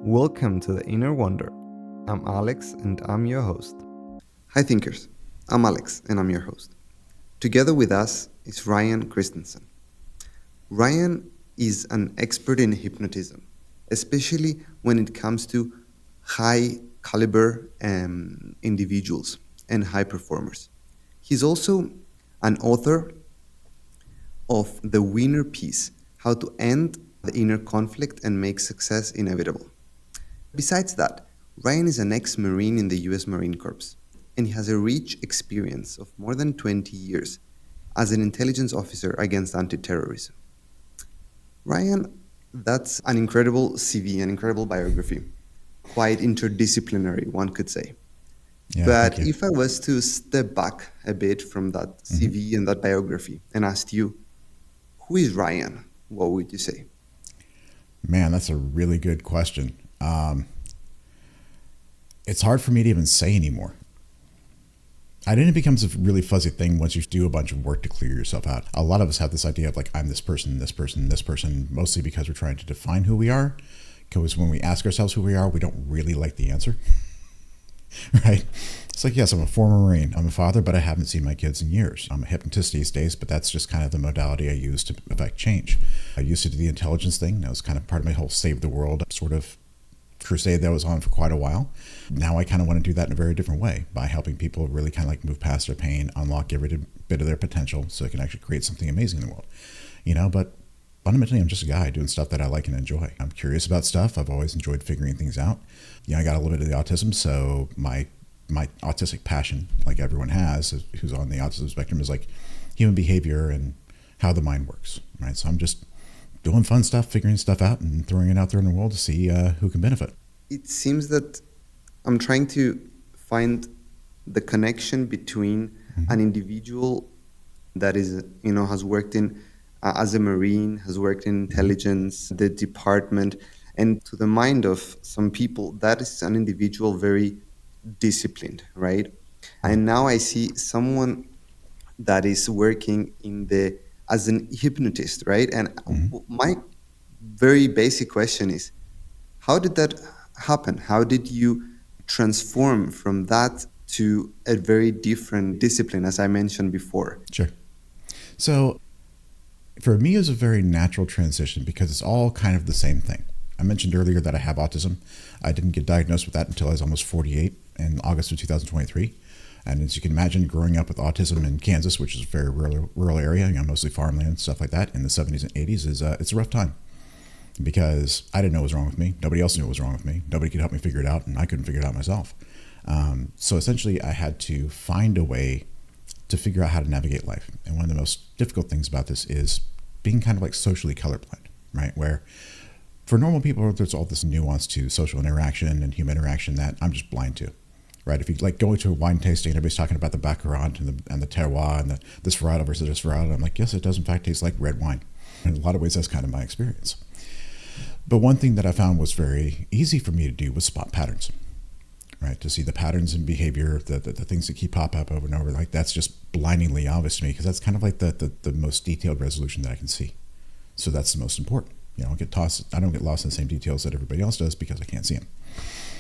Welcome to The Inner Wonder. I'm Alex and I'm your host. Hi thinkers, I'm Alex and I'm your host. Together with us is Ryan Christensen. Ryan is an expert in hypnotism, especially when it comes to high caliber individuals and high performers. He's also an author of The Winner Piece, How to End the Inner Conflict and Make Success Inevitable. Besides that, Ryan is an ex-Marine in the US Marine Corps, and he has a rich experience of more than 20 years as an intelligence officer against anti-terrorism. Ryan, that's an incredible CV, an incredible biography, quite interdisciplinary, one could say. Yeah, But thank you. if I was to step back a bit from that CV and that biography and ask you, who is Ryan? What would you say? Man, that's a really good question. It's hard for me to even say anymore. Identity becomes a really fuzzy thing once you do a bunch of work to clear yourself out. A lot of us have this idea of like, I'm this person, this person, this person, mostly because we're trying to define who we are. Because when we ask ourselves who we are, we don't really like the answer, right? It's like, yes, I'm a former Marine. I'm a father, but I haven't seen my kids in years. I'm a hypnotist these days, but that's just kind of the modality I use to affect change. I used to do the intelligence thing. That was kind of part of my whole save the world sort of crusade that I was on for quite a while. Now I kind of want to do that in a very different way by helping people really kind of like move past their pain, unlock every bit of their potential so they can actually create something amazing in the world. But fundamentally, I'm just a guy doing stuff that I like and enjoy. I'm curious about stuff. I've always enjoyed figuring things out. I got a little bit of the autism, so my autistic passion, like everyone has, who's on the autism spectrum, is like human behavior and how the mind works, right? So I'm just doing fun stuff, figuring stuff out, and throwing it out there in the world to see who can benefit. It seems that I'm trying to find the connection between an individual that is, has worked in as a Marine, has worked in intelligence, the department, and to the mind of some people, that is an individual very disciplined, right? And now I see someone that is working as an hypnotist, right? And my very basic question is, how did that happen? How did you transform from that to a very different discipline, as I mentioned before? Sure. So for me, it was a very natural transition because it's all kind of the same thing. I mentioned earlier that I have autism. I didn't get diagnosed with that until I was almost 48 in August of 2023. And as you can imagine, growing up with autism in Kansas, which is a very rural area, mostly farmland, stuff like that, in the 70s and 80s, it's a rough time. Because I didn't know what was wrong with me. Nobody else knew what was wrong with me. Nobody could help me figure it out, and I couldn't figure it out myself. So essentially, I had to find a way to figure out how to navigate life. And one of the most difficult things about this is being kind of like socially colorblind, right? Where for normal people, there's all this nuance to social interaction and human interaction that I'm just blind to, right? If you like going to a wine tasting, everybody's talking about the Baccarat and the terroir and the Sfarado versus the Sfarado. I'm like, yes, it does in fact taste like red wine. In a lot of ways, that's kind of my experience. But one thing that I found was very easy for me to do was spot patterns, right? To see the patterns in behavior, the things that keep pop up over and over. Like that's just blindingly obvious to me because that's kind of like the most detailed resolution that I can see. So that's the most important. I don't get lost in the same details that everybody else does because I can't see them.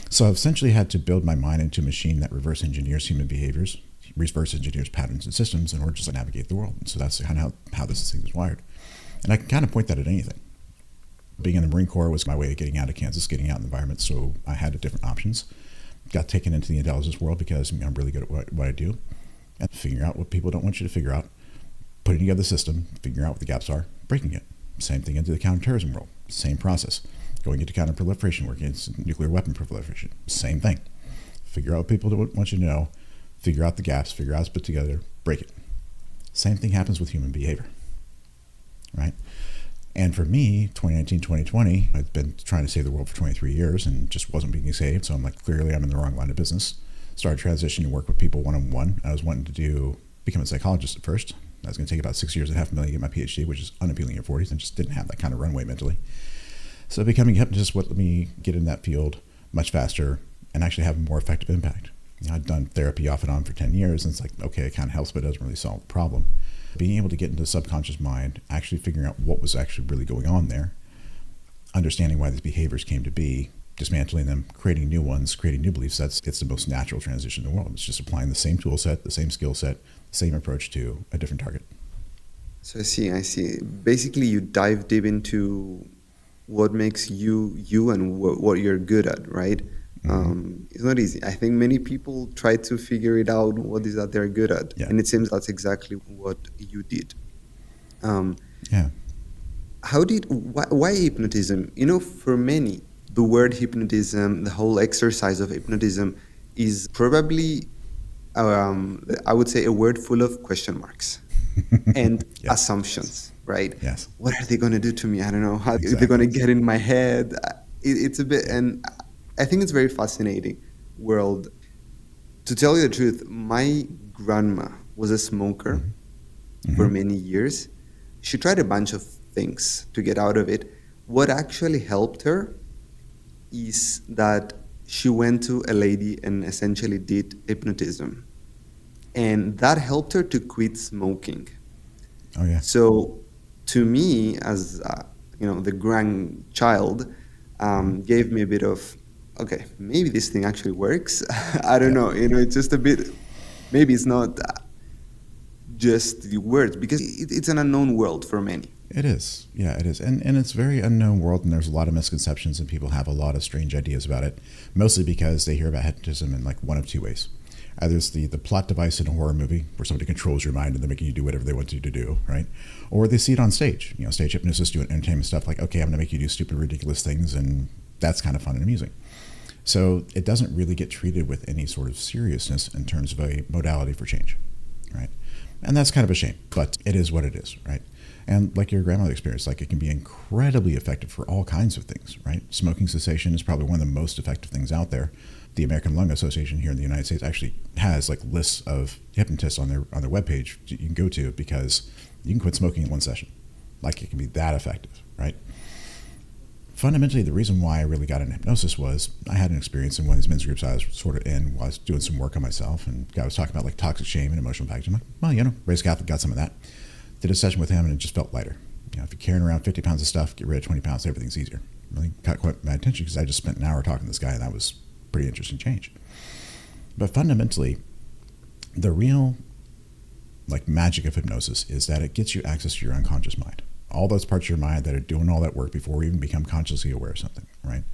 So I've essentially had to build my mind into a machine that reverse engineers human behaviors, reverse engineers patterns and systems in order to navigate the world. And so that's kind of how this thing is wired. And I can kind of point that at anything. Being in the Marine Corps was my way of getting out of Kansas, getting out in the environment, so I had different options. Got taken into the intelligence world because I'm really good at what I do. And figuring out what people don't want you to figure out, putting together the system, figuring out what the gaps are, breaking it. Same thing into the counterterrorism world. Same process. Going into counterproliferation work against nuclear weapon proliferation. Same thing. Figure out what people don't want you to know, figure out the gaps, figure out how it's put together, break it. Same thing happens with human behavior, right? And for me, 2019, 2020, I've been trying to save the world for 23 years and just wasn't being saved. So I'm like, clearly I'm in the wrong line of business. Started transitioning to work with people one-on-one. I was wanting to become a psychologist at first. I was going to take about 6 years and $500,000 to get my PhD, which is unappealing at 40s and just didn't have that kind of runway mentally. So becoming a hypnotist let me get in that field much faster and actually have a more effective impact. I'd done therapy off and on for 10 years, and it's like, okay, it kind of helps, but it doesn't really solve the problem. Being able to get into the subconscious mind, actually figuring out what was actually really going on there, understanding why these behaviors came to be, dismantling them, creating new ones, creating new beliefs. It's the most natural transition in the world. It's just applying the same tool set, the same skill set, the same approach to a different target. So I see. Basically, you dive deep into what makes you and what you're good at, right? It's not easy. I think many people try to figure it out, what is that they're good at. Yeah. And it seems that's exactly what you did. Yeah. Why hypnotism? For many, the word hypnotism, the whole exercise of hypnotism is probably, I would say, a word full of question marks and Yes. assumptions, right? Yes. What are they going to do to me? I don't know. How Exactly. they're going to get in my head. It's a bit, and I think it's very fascinating world. To tell you the truth, my grandma was a smoker for many years. She tried a bunch of things to get out of it. What actually helped her is that she went to a lady and essentially did hypnotism. And that helped her to quit smoking. Oh, yeah. So to me, as the grandchild, gave me a bit of, okay, maybe this thing actually works. I don't know. It's just a bit, maybe it's not just the words, because it's an unknown world for many. It is. Yeah, it is. And it's a very unknown world, and there's a lot of misconceptions, and people have a lot of strange ideas about it, mostly because they hear about hypnotism in like one of two ways. Either it's the plot device in a horror movie where somebody controls your mind and they're making you do whatever they want you to do, right? Or they see it on stage. Stage hypnosis doing entertainment stuff like, okay, I'm going to make you do stupid, ridiculous things, and that's kind of fun and amusing. So it doesn't really get treated with any sort of seriousness in terms of a modality for change, right? And that's kind of a shame, but it is what it is, right? And like your grandmother experienced, like it can be incredibly effective for all kinds of things, right? Smoking cessation is probably one of the most effective things out there. The American Lung Association here in the United States actually has like lists of hypnotists on their webpage you can go to, because you can quit smoking in one session. Like it can be that effective, right? Fundamentally, the reason why I really got into hypnosis was I had an experience in one of these men's groups I was sort of in while I was doing some work on myself, and the guy was talking about like toxic shame and emotional baggage. I'm like, well, raised Catholic, got some of that. Did a session with him, and it just felt lighter. If you're carrying around 50 pounds of stuff, get rid of 20 pounds, everything's easier. Really caught quite my attention because I just spent an hour talking to this guy, and that was pretty interesting change. But fundamentally, the real like magic of hypnosis is that it gets you access to your unconscious mind. All those parts of your mind that are doing all that work before we even become consciously aware of something, right?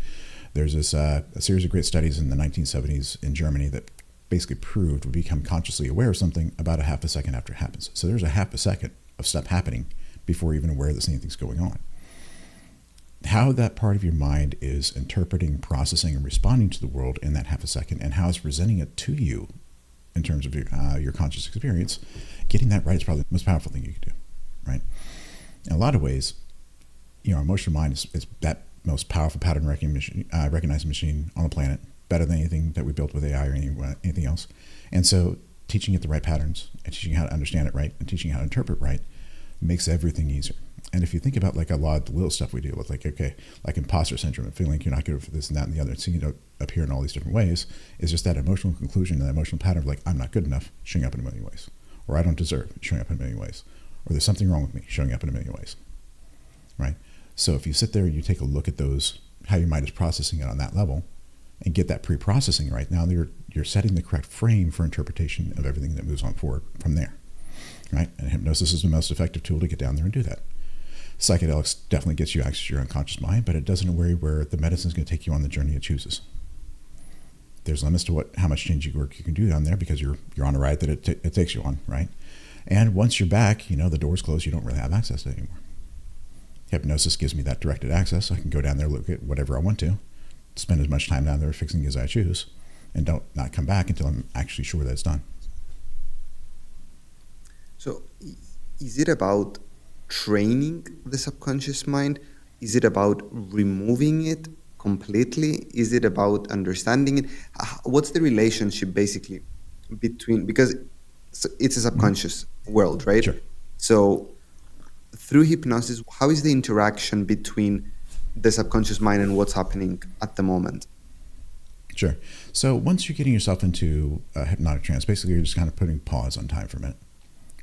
There's this a series of great studies in the 1970s in Germany that basically proved we become consciously aware of something about a half a second after it happens. So there's a half a second of stuff happening before you're even aware that anything's going on. How that part of your mind is interpreting, processing, and responding to the world in that half a second, and how it's presenting it to you in terms of your conscious experience, getting that right is probably the most powerful thing you can do, right? In a lot of ways, our emotional mind is that most powerful pattern recognizing machine on the planet, better than anything that we built with AI or anything else. And so teaching it the right patterns and teaching how to understand it right and teaching how to interpret right makes everything easier. And if you think about like a lot of the little stuff we deal with, like, okay, like imposter syndrome and feeling like you're not good for this and that and the other, and seeing it appear in all these different ways, is just that emotional conclusion and that emotional pattern of like, I'm not good enough, showing up in a million ways. Or I don't deserve, showing up in a million ways. Or there's something wrong with me, showing up in a million ways, right? So if you sit there and you take a look at those, how your mind is processing it on that level, and get that pre-processing right, now you're setting the correct frame for interpretation of everything that moves on forward from there, right? And hypnosis is the most effective tool to get down there and do that. Psychedelics definitely gets you access to your unconscious mind, but it doesn't worry where the medicine is going to take you on the journey it chooses. There's limits to how much change work you can do down there because you're on a ride that it takes you on, right? And once you're back, the door's closed, you don't really have access to it anymore. Hypnosis gives me that directed access. I can go down there, look at whatever I want to, spend as much time down there fixing as I choose, and not come back until I'm actually sure that it's done. So is it about training the subconscious mind? Is it about removing it completely? Is it about understanding it? What's the relationship basically between, because it's a subconscious world, right? Sure. So through hypnosis, how is the interaction between the subconscious mind and what's happening at the moment? Sure. So once you're getting yourself into a hypnotic trance, basically you're just kind of putting pause on time for a minute,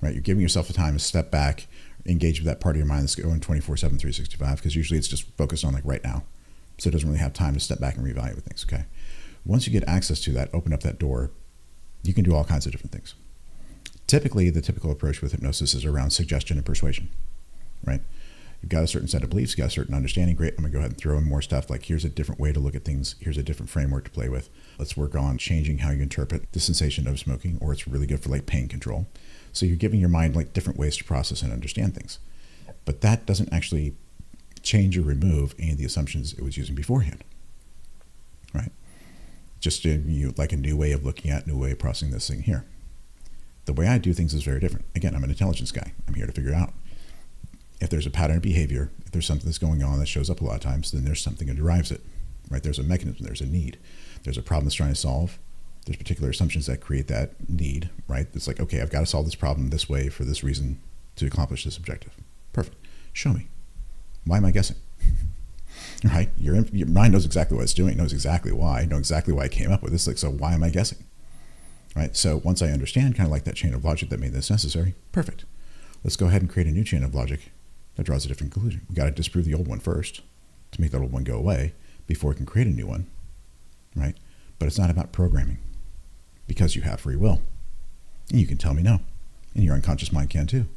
right? You're giving yourself the time to step back, engage with that part of your mind that's going 24/7, 365, because usually it's just focused on like right now. So it doesn't really have time to step back and reevaluate things, okay? Once you get access to that, open up that door, you can do all kinds of different things. Typically, the typical approach with hypnosis is around suggestion and persuasion, right? You've got a certain set of beliefs, you've got a certain understanding. Great, I'm going to go ahead and throw in more stuff. Like, here's a different way to look at things. Here's a different framework to play with. Let's work on changing how you interpret the sensation of smoking, or it's really good for like pain control. So you're giving your mind like different ways to process and understand things. But that doesn't actually change or remove any of the assumptions it was using beforehand, right? Just like a new way of looking at, new way of processing this thing here. The way I do things is very different. Again, I'm an intelligence guy. I'm here to figure it out. If there's a pattern of behavior, if there's something that's going on that shows up a lot of times, then there's something that derives it, right? There's a mechanism, there's a need, there's a problem that's trying to solve. There's particular assumptions that create that need, right? It's like, okay, I've got to solve this problem this way for this reason to accomplish this objective. Perfect. Show me. Why am I guessing? Right? Your mind knows exactly what it's doing, knows exactly why, knows exactly why I came up with this. Like, so why am I guessing? Right? So once I understand kind of like that chain of logic that made this necessary, perfect. Let's go ahead and create a new chain of logic that draws a different conclusion. We got to disprove the old one first to make that old one go away before we can create a new one, right? But it's not about programming, because you have free will. And you can tell me no, and your unconscious mind can too.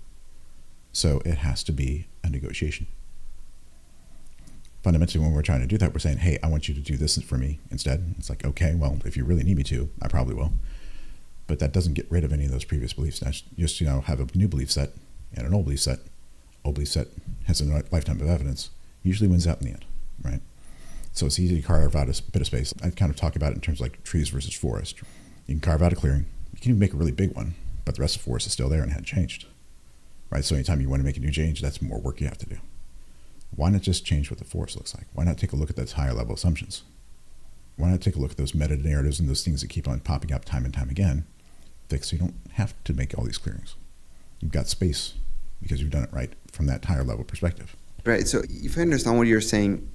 So it has to be a negotiation. Fundamentally, when we're trying to do that, we're saying, hey, I want you to do this for me instead. It's like, okay, well, if you really need me to, I probably will. But that doesn't get rid of any of those previous beliefs. That's just, have a new belief set and an old belief set. Old belief set has a lifetime of evidence, usually wins out in the end, right? So it's easy to carve out a bit of space. I kind of talk about it in terms of like trees versus forest. You can carve out a clearing. You can even make a really big one, but the rest of the forest is still there and hadn't changed, right? So anytime you want to make a new change, that's more work you have to do. Why not just change what the forest looks like? Why not take a look at those higher level assumptions? Why not take a look at those meta narratives and those things that keep on popping up time and time again, fix so you don't have to make all these clearings. You've got space because you've done it right from that higher level perspective. Right. So if I understand what you're saying,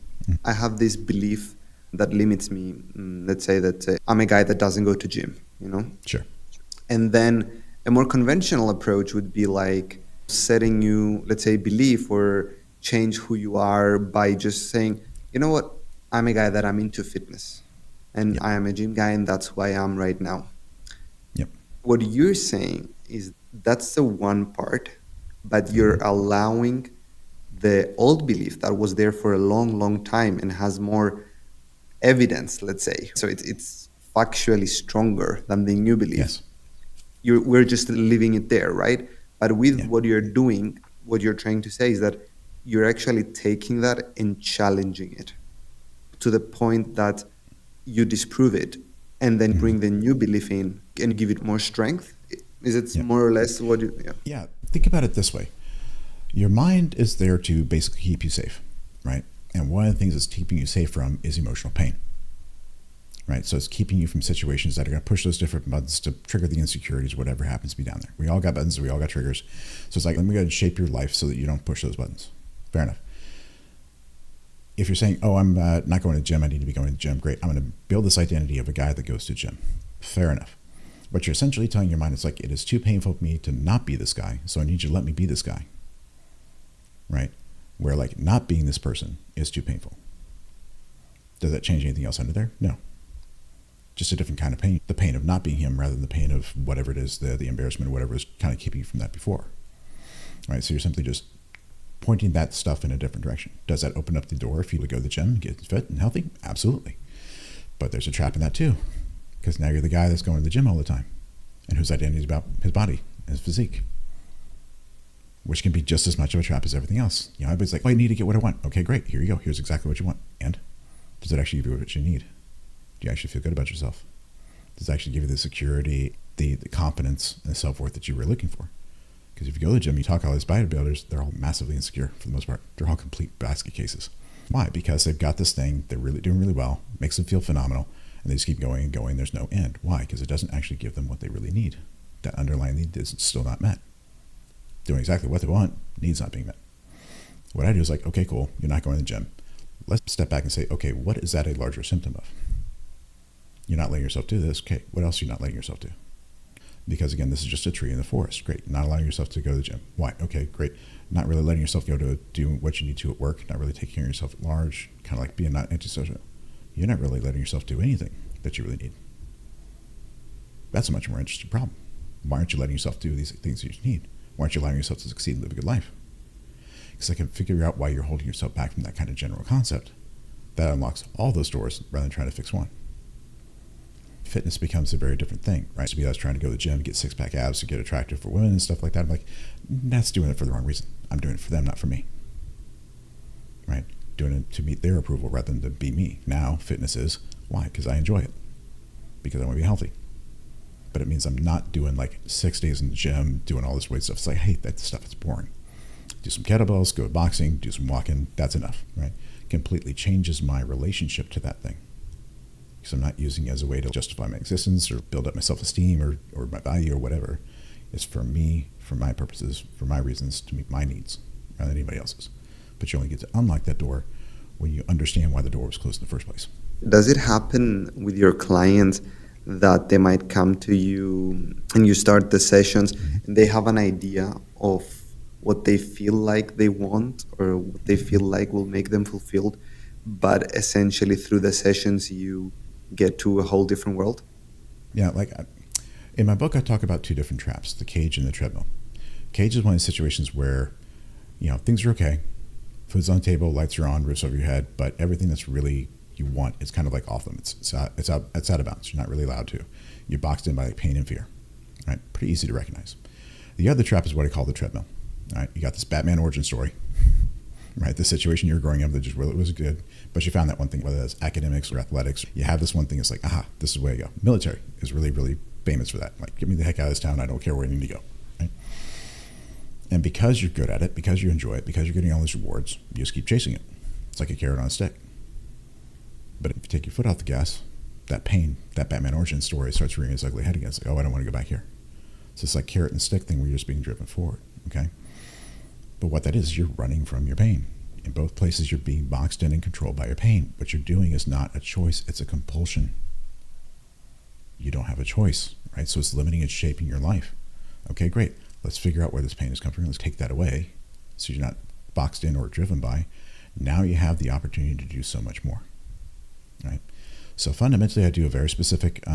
I have this belief that limits me. Let's say that I'm a guy that doesn't go to gym, Sure. And then a more conventional approach would be like setting you, let's say, belief or change who you are by just saying, you know what, I'm a guy that I'm into fitness and Yep. I am a gym guy and that's who I am right now. Yep. What you're saying is that's the one part, but you're allowing the old belief that was there for a long, long time and has more evidence, let's say. So it's factually stronger than the new belief. Yes. We're just leaving it there, right? But with Yeah. what you're doing, what you're trying to say is that you're actually taking that and challenging it to the point that you disprove it and then bring the new belief in and give it more strength. Is it more or less what you... Yeah. Yeah. Think about it this way. Your mind is there to basically keep you safe, right? And one of the things it's keeping you safe from is emotional pain, right? So it's keeping you from situations that are going to push those different buttons to trigger the insecurities, whatever happens to be down there. We all got buttons, we all got triggers. So it's like, let me go ahead and shape your life so that you don't push those buttons. Fair enough. If you're saying, oh, I'm not going to the gym, I need to be going to the gym, great. I'm going to build this identity of a guy that goes to the gym. Fair enough. But you're essentially telling your mind, it's like, it is too painful for me to not be this guy, so I need you to let me be this guy. Right? Where like not being this person is too painful. Does that change anything else under there? No. Just a different kind of pain. The pain of not being him rather than the pain of whatever it is, the embarrassment or whatever is kind of keeping you from that before. Right? So you're simply just pointing that stuff in a different direction. Does that open up the door for you to go to the gym, get fit and healthy? Absolutely. But there's a trap in that too. Because now you're the guy that's going to the gym all the time and whose identity is about his body, his physique, which can be just as much of a trap as everything else. Everybody's like, oh, I need to get what I want. Okay, great. Here you go. Here's exactly what you want. And does it actually give you what you need? Do you actually feel good about yourself? Does it actually give you the security, the confidence and the self-worth that you were looking for? Because if you go to the gym, you talk to all these bodybuilders, they're all massively insecure for the most part. They're all complete basket cases. Why? Because they've got this thing, they're really doing really well, makes them feel phenomenal, and they just keep going and going. There's no end. Why? Because it doesn't actually give them what they really need. That underlying need is still not met. Doing exactly what they want, needs not being met. What I do is like, okay, cool, you're not going to the gym. Let's step back and say, okay, what is that a larger symptom of? You're not letting yourself do this. Okay, what else are you not letting yourself do? Because again, this is just a tree in the forest. Great. Not allowing yourself to go to the gym. Why? Okay, great. Not really letting yourself go to do what you need to at work. Not really taking care of yourself at large. Kind of like being not antisocial. You're not really letting yourself do anything that you really need. That's a much more interesting problem. Why aren't you letting yourself do these things that you need? Why aren't you allowing yourself to succeed and live a good life? Because I can figure out why you're holding yourself back from that kind of general concept. That unlocks all those doors rather than trying to fix one. Fitness becomes a very different thing, right? So I was trying to go to the gym, get six-pack abs, to get attractive for women and stuff like that. I'm like, that's doing it for the wrong reason. I'm doing it for them, not for me. Right? Doing it to meet their approval rather than to be me. Now, fitness is, why? Because I enjoy it. Because I want to be healthy. But it means I'm not doing like 6 days in the gym, doing all this weight stuff. It's like, I hate that stuff. It's boring. Do some kettlebells, go boxing, do some walking. That's enough, right? Completely changes my relationship to that thing. Because I'm not using it as a way to justify my existence or build up my self-esteem or my value or whatever. It's for me, for my purposes, for my reasons, to meet my needs rather than anybody else's. But you only get to unlock that door when you understand why the door was closed in the first place. Does it happen with your clients that they might come to you and you start the sessions and they have an idea of what they feel like they want or what they feel like will make them fulfilled, but essentially through the sessions you get to a whole different world? Yeah, like in my book I talk about two different traps, the cage and the treadmill. Cage is one of the situations where, things are okay, food's on the table, lights are on, roofs over your head, but everything that's really you want is kind of like off limits. It's out of bounds. You're not really allowed to. You're boxed in by like pain and fear. Right? Pretty easy to recognize. The other trap is what I call the treadmill. All right? You got this Batman origin story. Right? The situation you're growing up that just really was good, but you found that one thing, whether that's academics or athletics. You have this one thing. It's like, this is the way I go. Military is really, really famous for that. Like, get me the heck out of this town. I don't care where I need to go. Right? And because you're good at it, because you enjoy it, because you're getting all these rewards, you just keep chasing it. It's like a carrot on a stick. But if you take your foot off the gas, that pain, that Batman origin story starts rearing its ugly head again. It's like, I don't want to go back here. So it's like carrot and stick thing where you're just being driven forward, okay? But what that is you're running from your pain. In both places, you're being boxed in and controlled by your pain. What you're doing is not a choice, it's a compulsion. You don't have a choice, right? So it's limiting and shaping your life. Okay, great. Let's figure out where this pain is coming from. Let's take that away so you're not boxed in or driven by. Now you have the opportunity to do so much more. Right. So fundamentally, I do a very specific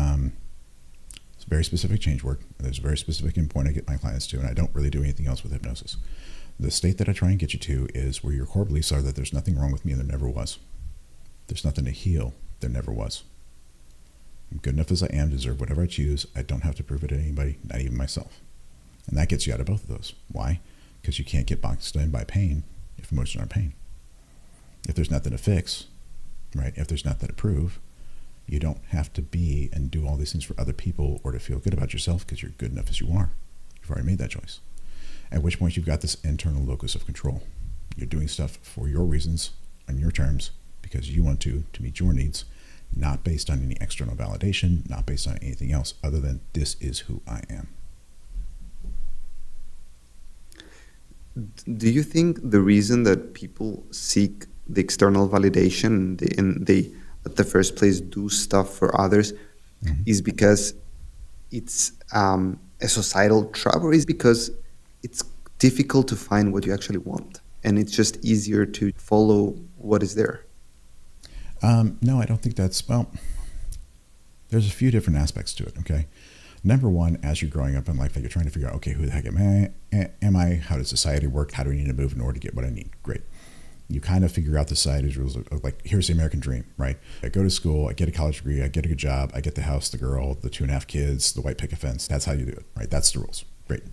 change work. There's a very specific endpoint I get my clients to, and I don't really do anything else with hypnosis. The state that I try and get you to is where your core beliefs are that there's nothing wrong with me and there never was. There's nothing to heal. There never was. I'm good enough as I am to deserve whatever I choose. I don't have to prove it to anybody, not even myself. And that gets you out of both of those. Why? Because you can't get boxed in by pain if emotions aren't pain. If there's nothing to fix, right? If there's nothing to prove, you don't have to be and do all these things for other people or to feel good about yourself because you're good enough as you are. You've already made that choice. At which point you've got this internal locus of control. You're doing stuff for your reasons, on your terms, because you want to meet your needs, not based on any external validation, not based on anything else other than this is who I am. Do you think the reason that people seek the external validation and they at the first place do stuff for others is because it's a societal trap, or is because it's difficult to find what you actually want and it's just easier to follow what is there? No, I don't think that's, well, there's a few different aspects to it, okay? Number one, as you're growing up in life, you're trying to figure out, okay, who the heck am I? How does society work? How do I need to move in order to get what I need? Great. You kind of figure out the society's rules of like, here's the American dream, right? I go to school, I get a college degree, I get a good job, I get the house, the girl, the 2.5 kids, the white picket fence. That's how you do it, right? That's the rules. Great.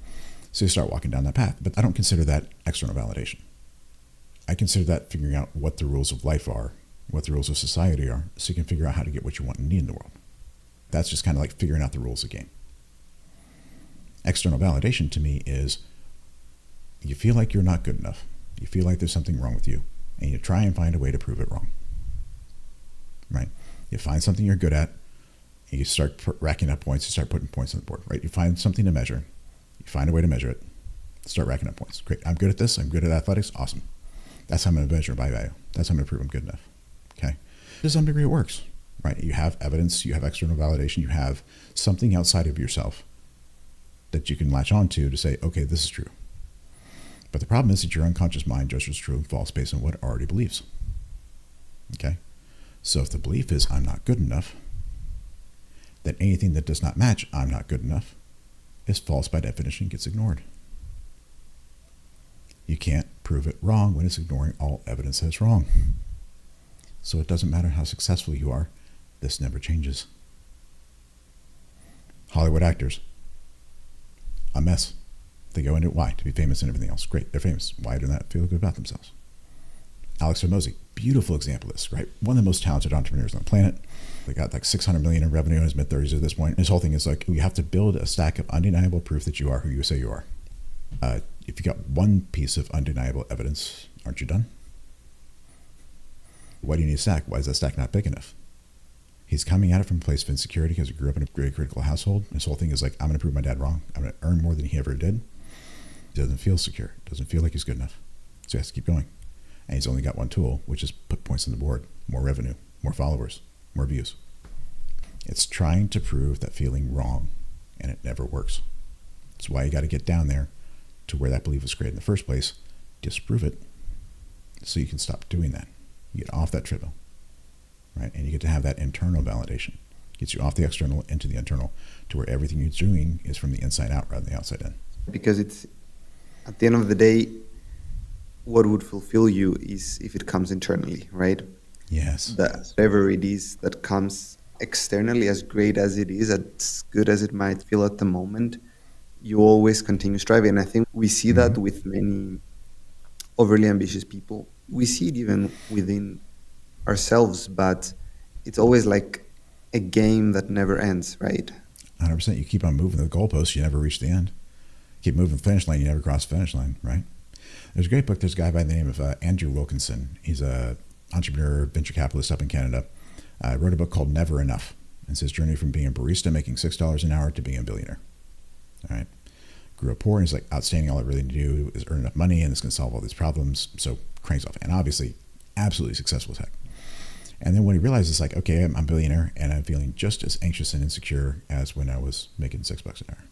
So you start walking down that path. But I don't consider that external validation. I consider that figuring out what the rules of life are, what the rules of society are, so you can figure out how to get what you want and need in the world. That's just kind of like figuring out the rules of the game. External validation to me is you feel like you're not good enough. You feel like there's something wrong with you, and you try and find a way to prove it wrong. Right? You find something you're good at, and you start racking up points. You start putting points on the board. Right? You find something to measure. You find a way to measure it. Start racking up points. Great. I'm good at this. I'm good at athletics. Awesome. That's how I'm going to measure my value. That's how I'm going to prove I'm good enough. Okay? To some degree, it works. Right? You have evidence. You have external validation. You have something outside of yourself that you can latch onto to say, okay, this is true. But the problem is that your unconscious mind judges true and false based on what it already believes. Okay? So if the belief is I'm not good enough, then anything that does not match I'm not good enough is false by definition, gets ignored. You can't prove it wrong when it's ignoring all evidence that it's wrong. So it doesn't matter how successful you are, this never changes. Hollywood actors, a mess. They go into it. Why? To be famous and everything else. Great, they're famous. Why do they not feel good about themselves? Alex Hormozi, beautiful example of this, right? One of the most talented entrepreneurs on the planet. They got like 600 million in revenue in his mid-30s at this point. His whole thing is like, you have to build a stack of undeniable proof that you are who you say you are. If you got one piece of undeniable evidence, aren't you done? Why do you need a stack? Why is that stack not big enough? He's coming at it from a place of insecurity because he grew up in a very critical household. His whole thing is like, I'm going to prove my dad wrong. I'm going to earn more than he ever did. He doesn't feel secure. Doesn't feel like he's good enough. So he has to keep going. And he's only got one tool, which is put points on the board. More revenue, more followers, more views. It's trying to prove that feeling wrong, and it never works. That's why you got to get down there to where that belief was created in the first place. Disprove it so you can stop doing that. You get off that treadmill, right? And you get to have that internal validation. Gets you off the external into the internal to where everything you're doing is from the inside out rather than the outside in. Because it's, at the end of the day, what would fulfill you is if it comes internally, right? Yes. That whatever it is that comes externally, as great as it is, as good as it might feel at the moment, you always continue striving. And I think we see that with many overly ambitious people. We see it even within ourselves, but it's always like a game that never ends, right? 100%. You keep on moving the goalposts, you never reach the end. Keep moving the finish line, you never cross the finish line, right? There's a great book. There's a guy by the name of Andrew Wilkinson. He's a entrepreneur, venture capitalist up in Canada. Wrote a book called Never Enough. It's his journey from being a barista making $6 an hour to being a billionaire. All right. Grew up poor and he's like, outstanding. All I really need to do is earn enough money and it's going to solve all these problems. So cranks off. And obviously, absolutely successful as heck. And then when he realizes like, okay, I'm a billionaire and I'm feeling just as anxious and insecure as when I was making $6 an hour.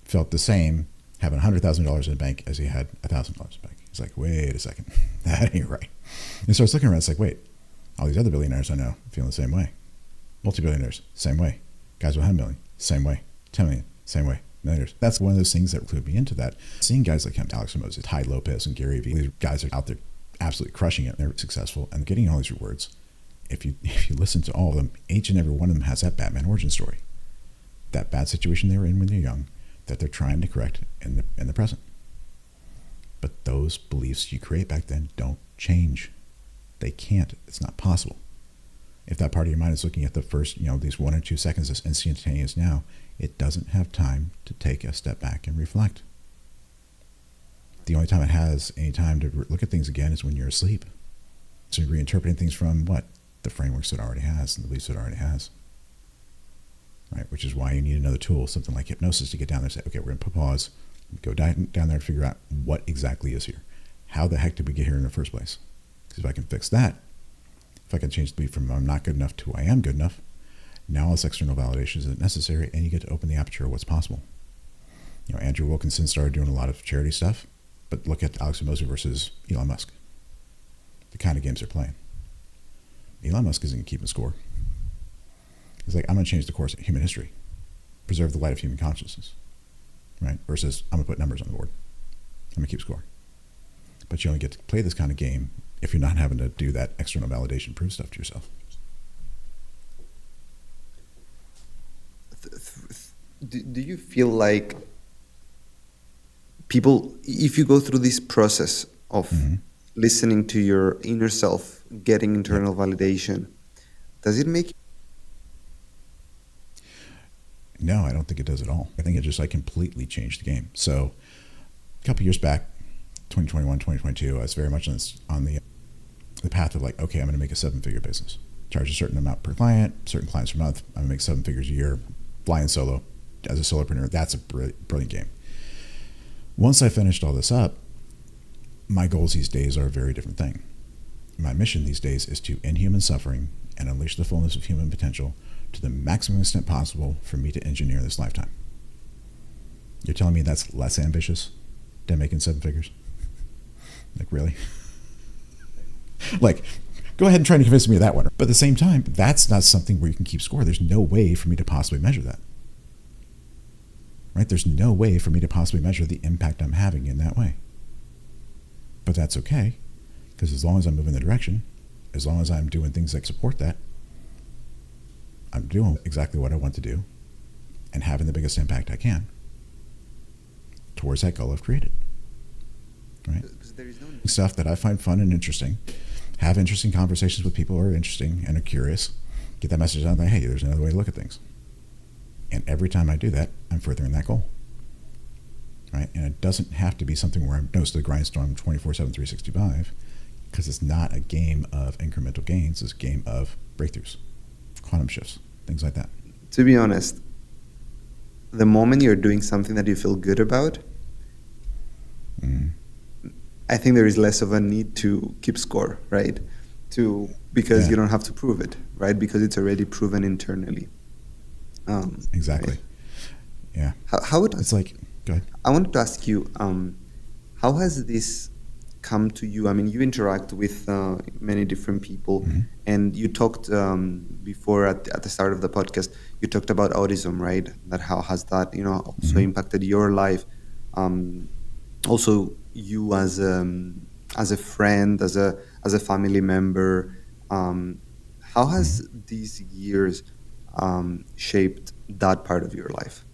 Felt the same having $100,000 in the bank as he had $1,000 in the bank. He's like, wait a second, that ain't right. And starts looking around. It's like, wait, all these other billionaires I know feeling the same way. Multi-billionaires, same way. Guys with 100 million, same way. 10 million, same way. Millionaires. That's one of those things that clued me into that. Seeing guys like him, Alex Hormozi, Ty Lopez, and Gary Vee, these guys are out there absolutely crushing it. They're successful and getting all these rewards. If you listen to all of them, each and every one of them has that Batman origin story. That bad situation they were in when they're young, that they're trying to correct in the present. But those beliefs you create back then don't change. They can't. It's not possible. If that part of your mind is looking at the first, these 1 or 2 seconds as instantaneous now, it doesn't have time to take a step back and reflect. The only time it has any time to look at things again is when you're asleep. So you're reinterpreting things from what? The frameworks it already has and the beliefs it already has. Right, which is why you need another tool, something like hypnosis, to get down there and say, okay, we're going to put pause, go down there and figure out what exactly is here. How the heck did we get here in the first place? Because if I can fix that, if I can change the belief from I'm not good enough to I am good enough, now all this external validation isn't necessary, and you get to open the aperture of what's possible. Andrew Wilkinson started doing a lot of charity stuff, but look at Alex Hormozi versus Elon Musk. The kind of games they're playing. Elon Musk isn't keeping score. He's like, I'm going to change the course of human history, preserve the light of human consciousness, right? Versus, I'm going to put numbers on the board. I'm going to keep score. But you only get to play this kind of game if you're not having to do that external validation, prove stuff to yourself. Do you feel like people, if you go through this process of listening to your inner self, getting internal validation, does it make No, I don't think it does at all. I think it just completely changed the game. So a couple years back, 2021, 2022, I was very much on the path of like, okay, I'm going to make a 7-figure business. Charge a certain amount per client, certain clients per month. I'm going to make 7 figures a year, flying solo as a solopreneur. That's a brilliant game. Once I finished all this up, my goals these days are a very different thing. My mission these days is to end human suffering and unleash the fullness of human potential to the maximum extent possible for me to engineer this lifetime. You're telling me that's less ambitious than making 7 figures? Like, really? Like, go ahead and try to convince me of that one. But at the same time, that's not something where you can keep score. There's no way for me to possibly measure that. Right? There's no way for me to possibly measure the impact I'm having in that way. But that's okay, because as long as I'm moving the direction, as long as I'm doing things that support that, I'm doing exactly what I want to do and having the biggest impact I can towards that goal I've created. Right? Stuff that I find fun and interesting, have interesting conversations with people who are interesting and are curious, get that message out that, hey, there's another way to look at things. And every time I do that, I'm furthering that goal. Right? And it doesn't have to be something where I'm nose to the grindstone 24/7, 365, because it's not a game of incremental gains. It's a game of breakthroughs, quantum shifts, things like that. To be honest, the moment you're doing something that you feel good about, I think there is less of a need to keep score, right? Because you don't have to prove it, right? Because it's already proven internally. Exactly. Right? Yeah. It's like, go ahead. I wanted to ask you, how has this come to you? I mean, you interact with many different people, and you talked before at the start of the podcast, you talked about autism, right? That how has that, also impacted your life? Also, you as a friend, as a family member, how has these years shaped that part of your life?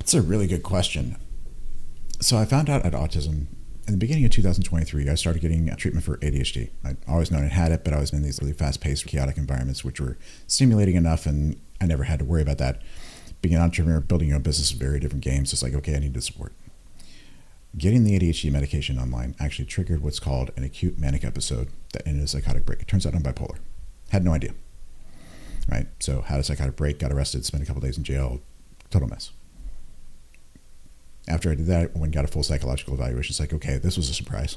It's a really good question. So I found out I had autism in the beginning of 2023. I started getting treatment for ADHD. I'd always known I had it, but I was in these really fast-paced, chaotic environments, which were stimulating enough, and I never had to worry about that. Being an entrepreneur, building your own business is very different games. It's like, okay, I need the support. Getting the ADHD medication online actually triggered what's called an acute manic episode that ended a psychotic break. It turns out I'm bipolar. Had no idea. Right? So had a psychotic break, got arrested, spent a couple days in jail, total mess. After I did that, I went and got a full psychological evaluation. It's like, okay, this was a surprise.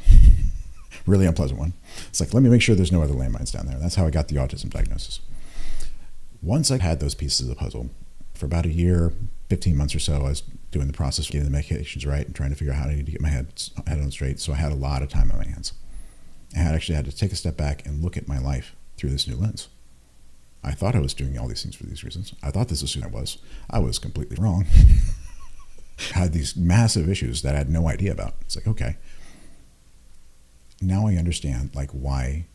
Really unpleasant one. It's like, let me make sure there's no other landmines down there. That's how I got the autism diagnosis. Once I had those pieces of the puzzle, for about a year, 15 months or so, I was doing the process of getting the medications right and trying to figure out how I need to get my head on straight. So I had a lot of time on my hands. I actually had to take a step back and look at my life through this new lens. I thought I was doing all these things for these reasons. I thought this is who I was. I was completely wrong. I had these massive issues that I had no idea about. It's like, okay, now I understand like why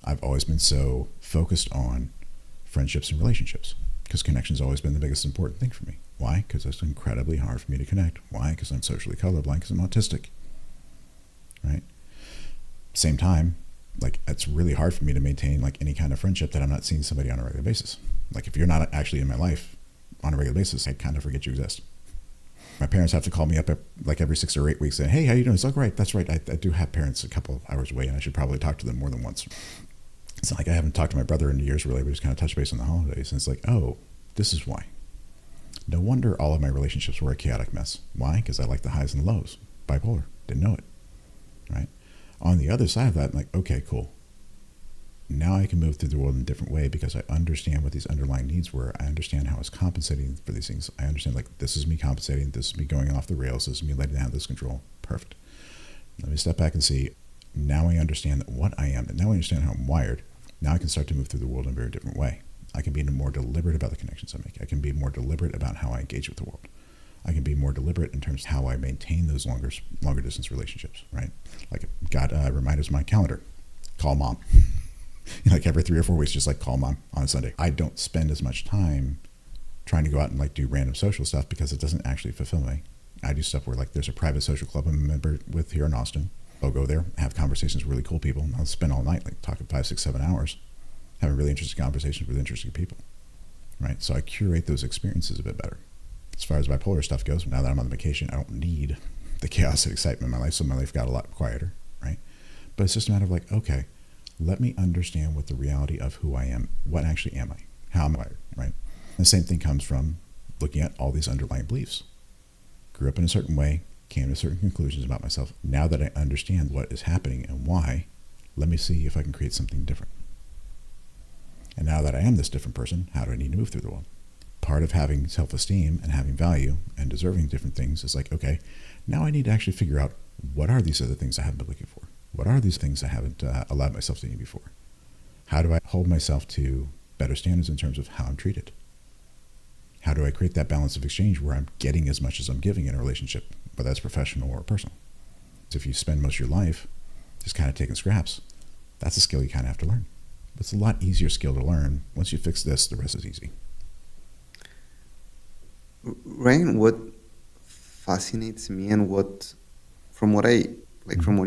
I've always been so focused on friendships and relationships, because connection's always been the biggest important thing for me. Why? Because it's incredibly hard for me to connect. Why? Because I'm socially colorblind, because I'm autistic. Right? Same time, like it's really hard for me to maintain like any kind of friendship that I'm not seeing somebody on a regular basis. Like if you're not actually in my life on a regular basis, I kind of forget you exist. My parents have to call me up like every 6 or 8 weeks saying, hey, how you doing? It's like, right, that's right. I do have parents a couple of hours away, and I should probably talk to them more than once. It's not like I haven't talked to my brother in years, really. We just kind of touch base on the holidays. And it's like, oh, this is why. No wonder all of my relationships were a chaotic mess. Why? Because I like the highs and the lows. Bipolar. Didn't know it. Right? On the other side of that, I'm like, okay, cool. Now I can move through the world in a different way because I understand what these underlying needs were. I understand how I was compensating for these things. I understand, like, this is me compensating. This is me going off the rails. This is me letting down this control. Perfect. Let me step back and see. Now I understand what I am. And now I understand how I'm wired. Now I can start to move through the world in a very different way. I can be more deliberate about the connections I make. I can be more deliberate about how I engage with the world. I can be more deliberate in terms of how I maintain those longer distance relationships, right? Like, got reminders on my calendar. Call mom. Like every 3 or 4 weeks, just like call mom on a Sunday. I don't spend as much time trying to go out and like do random social stuff because it doesn't actually fulfill me. I do stuff where like there's a private social club I'm a member with here in Austin. I'll go there, have conversations with really cool people. And I'll spend all night like talking 5, 6, 7 hours, having really interesting conversations with interesting people, right? So I curate those experiences a bit better. As far as bipolar stuff goes, now that I'm on vacation, I don't need the chaos and excitement in my life, so my life got a lot quieter, right? But it's just a matter of like, okay, let me understand what the reality of who I am, what actually am I, how am I wired, right? And the same thing comes from looking at all these underlying beliefs. Grew up in a certain way, came to certain conclusions about myself. Now that I understand what is happening and why, let me see if I can create something different. And now that I am this different person, how do I need to move through the world? Part of having self-esteem and having value and deserving different things is like, okay, now I need to actually figure out what are these other things I haven't been looking for? What are these things I haven't allowed myself to need before? How do I hold myself to better standards in terms of how I'm treated? How do I create that balance of exchange where I'm getting as much as I'm giving in a relationship, whether that's professional or personal? So if you spend most of your life just kind of taking scraps, that's a skill you kind of have to learn. But it's a lot easier skill to learn. Once you fix this, the rest is easy. Ryan, what fascinates me and from what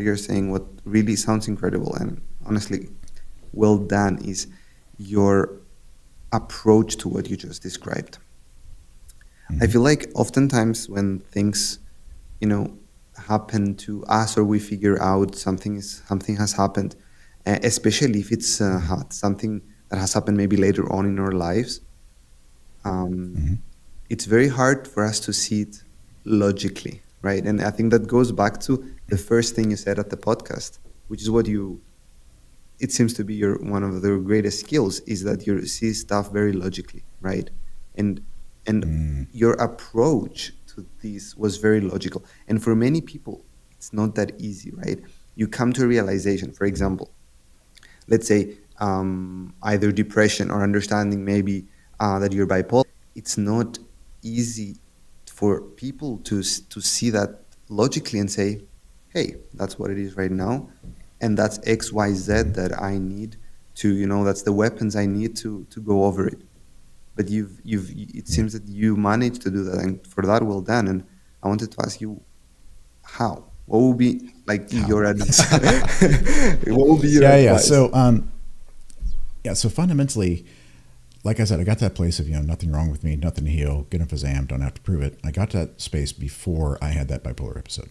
you're saying, what really sounds incredible and honestly well done is your approach to what you just described. Mm-hmm. I feel like oftentimes when things, happen to us or we figure out something has happened, especially if it's something that has happened maybe later on in our lives, Mm-hmm. it's very hard for us to see it logically, right? And I think that goes back to the first thing you said at the podcast, which is it seems to be one of the greatest skills is that you see stuff very logically, right? And your approach to this was very logical. And for many people, it's not that easy, right? You come to a realization, for example, let's say either depression or understanding maybe that you're bipolar. It's not easy for people to see that logically and say, hey, that's what it is right now. And that's X, Y, Z that I need to, that's the weapons I need to go over it. But it seems that you managed to do that. And for that, well done. And I wanted to ask you, how? What would be like your advice? What would be your advice? So fundamentally, like I said, I got to that place of, nothing wrong with me, nothing to heal, good enough as I am, don't have to prove it. I got to that space before I had that bipolar episode.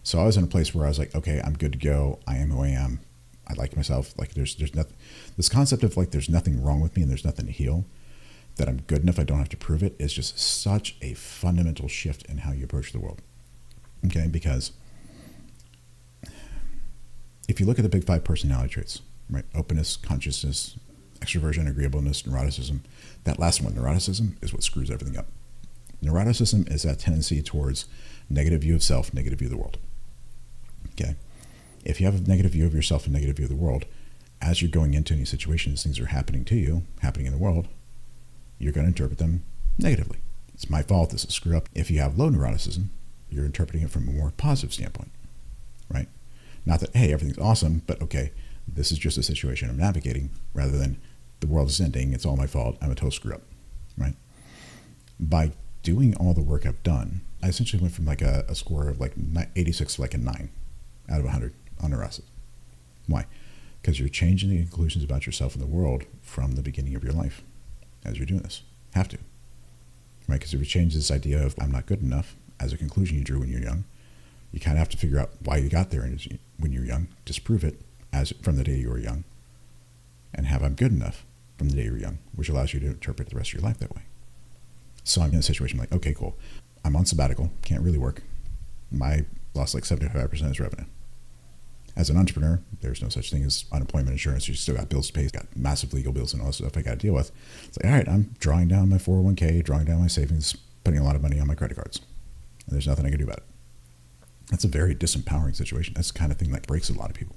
So I was in a place where I was like, okay, I'm good to go. I am who I am. I like myself. Like there's nothing, this concept of like, there's nothing wrong with me and there's nothing to heal, that I'm good enough, I don't have to prove it, is just such a fundamental shift in how you approach the world. Okay, because if you look at the big 5 personality traits, right? Openness, consciousness, extroversion, agreeableness, neuroticism. That last one, neuroticism, is what screws everything up. Neuroticism is that tendency towards negative view of self, negative view of the world. Okay? If you have a negative view of yourself and negative view of the world, as you're going into any situations, things are happening to you, happening in the world, you're going to interpret them negatively. It's my fault, this is a screw up. If you have low neuroticism, you're interpreting it from a more positive standpoint, right? Not that, hey, everything's awesome, but okay, this is just a situation I'm navigating, rather than the world is ending, it's all my fault, I'm a total screw up, right? By doing all the work I've done, I essentially went from like a score of like 86 to like a 9 out of 100 on neuroticism. Why? Because you're changing the conclusions about yourself and the world from the beginning of your life as you're doing this. Have to, right? Because if you change this idea of I'm not good enough as a conclusion you drew when you're young, you kind of have to figure out why you got there when you're young, disprove it from the day you were young, and have I'm good enough from the day you were young, which allows you to interpret the rest of your life that way. So I'm in a situation like, okay, cool. I'm on sabbatical, can't really work. I lost like 75% of his revenue. As an entrepreneur, there's no such thing as unemployment insurance. You still got bills to pay, got massive legal bills and all this stuff I got to deal with. It's like, all right, I'm drawing down my 401k, drawing down my savings, putting a lot of money on my credit cards. And there's nothing I can do about it. That's a very disempowering situation. That's the kind of thing that breaks a lot of people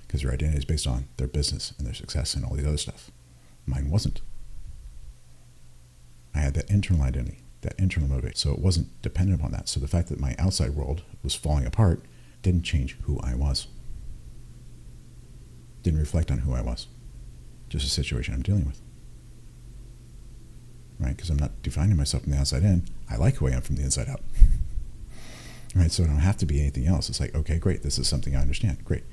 because their identity is based on their business and their success and all these other stuff. Mine wasn't. I had that internal identity, that internal motivation. So it wasn't dependent upon that. So the fact that my outside world was falling apart didn't change who I was. Didn't reflect on who I was. Just a situation I'm dealing with. Right? Because I'm not defining myself from the outside in. I like who I am from the inside out. Right? So I don't have to be anything else. It's like, okay, great. This is something I understand. Great.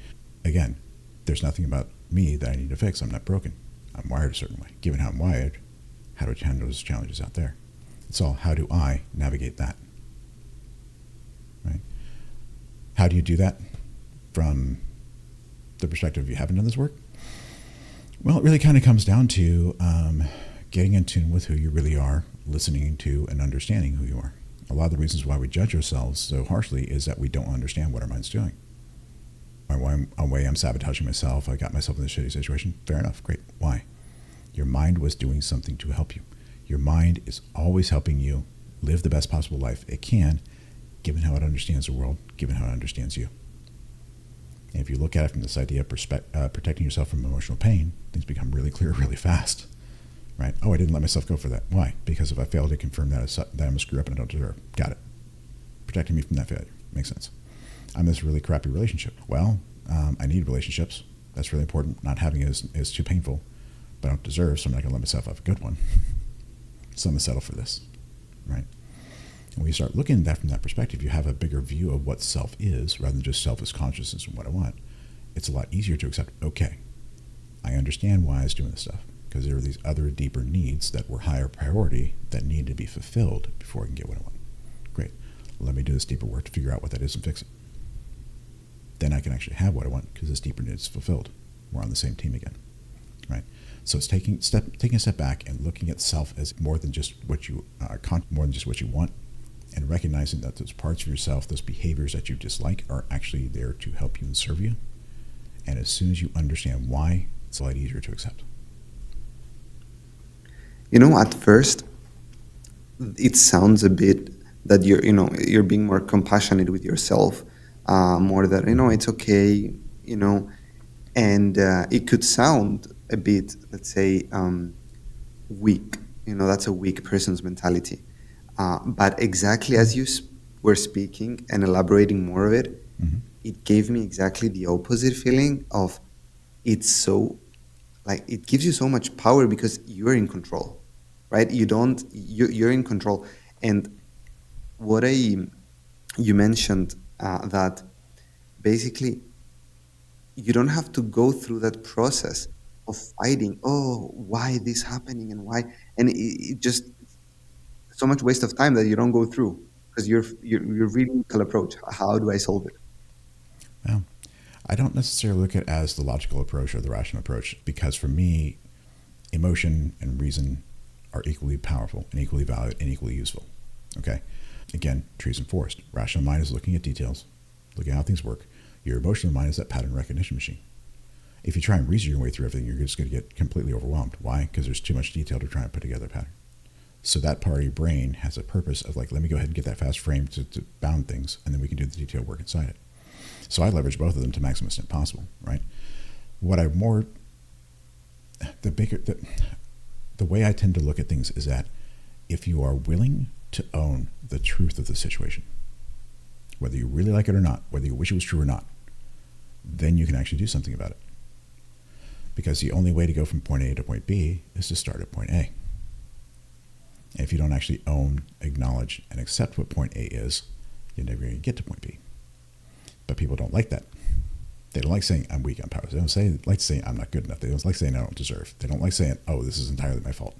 Again, there's nothing about me that I need to fix. I'm not broken. I'm wired a certain way. Given how I'm wired, how do I handle those challenges out there? It's all, how do I navigate that? Right? How do you do that from the perspective of you haven't done this work? Well, it really kind of comes down to getting in tune with who you really are, listening to and understanding who you are. A lot of the reasons why we judge ourselves so harshly is that we don't understand what our mind's doing. Why I'm sabotaging myself, I got myself in this shitty situation. Fair enough, great. Why? Your mind was doing something to help you. Your mind is always helping you live the best possible life it can, given how it understands the world, given how it understands you. And if you look at it from this idea of protecting yourself from emotional pain, things become really clear really fast. Right? Oh, I didn't let myself go for that. Why? Because if I fail to confirm that I'm a screw up and I don't deserve. Got it. Protecting me from that failure. Makes sense. I'm in this really crappy relationship. Well, I need relationships. That's really important. Not having it is too painful, but I don't deserve, so I'm not going to let myself have a good one. So I'm going to settle for this. Right? And when you start looking at that from that perspective, you have a bigger view of what self is rather than just self as consciousness and what I want. It's a lot easier to accept, okay, I understand why I was doing this stuff, because there are these other deeper needs that were higher priority that need to be fulfilled before I can get what I want. Great. Let me do this deeper work to figure out what that is and fix it. Then I can actually have what I want because this deeper need is fulfilled. We're on the same team again. Right? So it's taking a step back and looking at self as more than just what you want, and recognizing that those parts of yourself, those behaviors that you dislike, are actually there to help you and serve you. And as soon as you understand why, it's a lot easier to accept. At first, it sounds a bit that you're being more compassionate with yourself, more that, it's okay, and it could sound a bit, let's say, weak. That's a weak person's mentality. But exactly as you were speaking and elaborating more of it, it gave me exactly the opposite feeling of it's so, like, it gives you so much power because you're in control, right? You're in control. And what you mentioned, that basically you don't have to go through that process of fighting, why this happening and why, and it just so much waste of time that you don't go through because you're really approach. How do I solve it? Well, I don't necessarily look at it as the logical approach or the rational approach, because for me, emotion and reason are equally powerful and equally valid and equally useful. Okay? Again, trees and forest. Rational mind is looking at details, looking at how things work. Your emotional mind is that pattern recognition machine. If you try and reason your way through everything, you're just going to get completely overwhelmed. Why? Because there's too much detail to try and put together a pattern. So that part of your brain has a purpose of, like, let me go ahead and get that fast frame to bound things, and then we can do the detailed work inside it. So I leverage both of them to maximum extent possible, right? The way I tend to look at things is that if you are willing to own the truth of the situation, whether you really like it or not, whether you wish it was true or not, then you can actually do something about it. Because the only way to go from point A to point B is to start at point A. And if you don't actually own, acknowledge, and accept what point A is, you're never going to get to point B. But people don't like that. They don't like saying I'm weak, I'm powerless. They don't like saying I'm not good enough. They don't like saying I don't deserve. They don't like saying, oh, this is entirely my fault.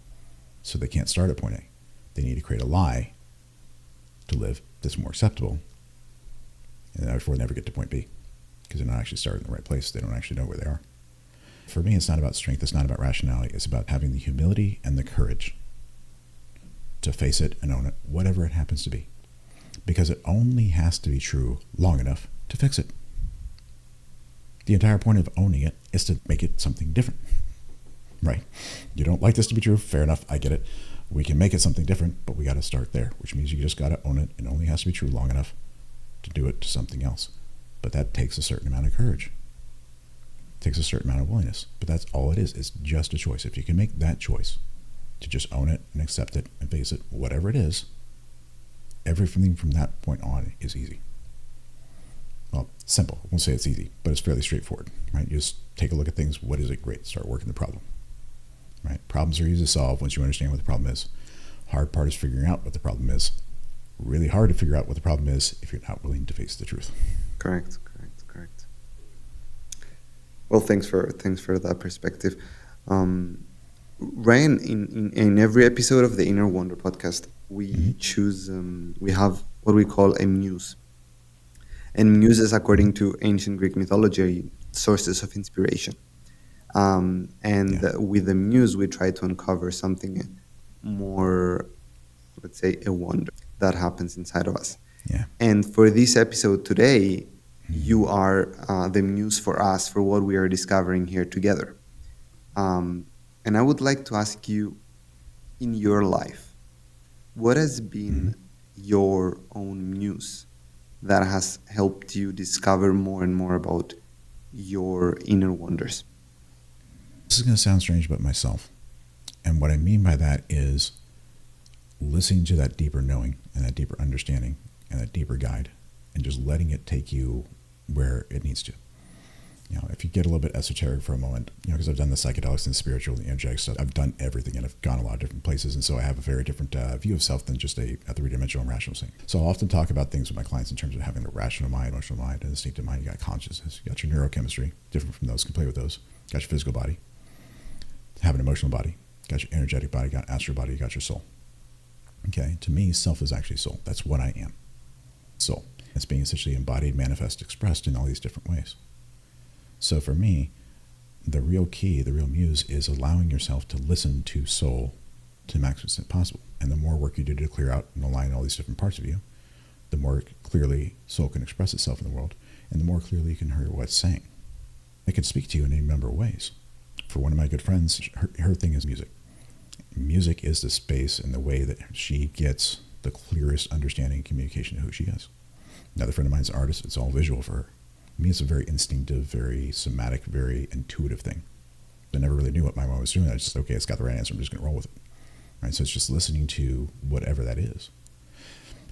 So they can't start at point A. They need to create a lie to live that's more acceptable, and therefore never get to point B, because they're not actually starting in the right place. They don't actually know where they are. For me, it's not about strength. It's not about rationality. It's about having the humility and the courage to face it and own it, whatever it happens to be. Because it only has to be true long enough to fix it. The entire point of owning it is to make it something different, right? You don't like this to be true, fair enough, I get it. We can make it something different, but we got to start there, which means you just got to own it. It only has to be true long enough to do it to something else. But that takes a certain amount of courage. It takes a certain amount of willingness. But that's all it is. It's just a choice. If you can make that choice to just own it and accept it and face it, whatever it is, everything from that point on is easy. Well, simple. I won't say it's easy, but it's fairly straightforward, right? You just take a look at things. What is it? Great. Start working the problem, right? Problems are easy to solve once you understand what the problem is. Hard part is figuring out what the problem is. Really hard to figure out what the problem is if you're not willing to face the truth. Correct. Well, thanks for that perspective. Ryan, in every episode of the Inner Wonder podcast, we choose, we have what we call a muse. And muses, according to ancient Greek mythology, are sources of inspiration. With the muse, we try to uncover something more, let's say, a wonder that happens inside of us. Yeah. And for this episode today, you are the muse for us, for what we are discovering here together. And I would like to ask you, in your life, what has been your own muse that has helped you discover more and more about your inner wonders? This is going to sound strange about myself. And what I mean by that is listening to that deeper knowing and that deeper understanding and that deeper guide and just letting it take you where it needs to. If you get a little bit esoteric for a moment, because I've done the psychedelics and the spiritual and the energetic stuff, I've done everything and I've gone a lot of different places. And so I have a very different view of self than just a three-dimensional and rational thing. So I'll often talk about things with my clients in terms of having a rational mind, emotional mind, and instinctive mind. You got consciousness, you got your neurochemistry, different from those, can play with those. You got your physical body, have an emotional body, you got your energetic body, you got astral body, you got your soul. Okay, to me, self is actually soul. That's what I am. Soul. It's being essentially embodied, manifest, expressed in all these different ways. So for me, the real key, the real muse is allowing yourself to listen to soul to the maximum extent possible. And the more work you do to clear out and align all these different parts of you, the more clearly soul can express itself in the world, and the more clearly you can hear what it's saying. It can speak to you in any number of ways. For one of my good friends, her thing is music. Music is the space and the way that she gets the clearest understanding and communication of who she is. Another friend of mine's an artist. It's all visual for her. Me, it's a very instinctive, very somatic, very intuitive thing. I never really knew what my mom was doing. I just, okay, it's got the right answer. I'm just going to roll with it. Right? So it's just listening to whatever that is.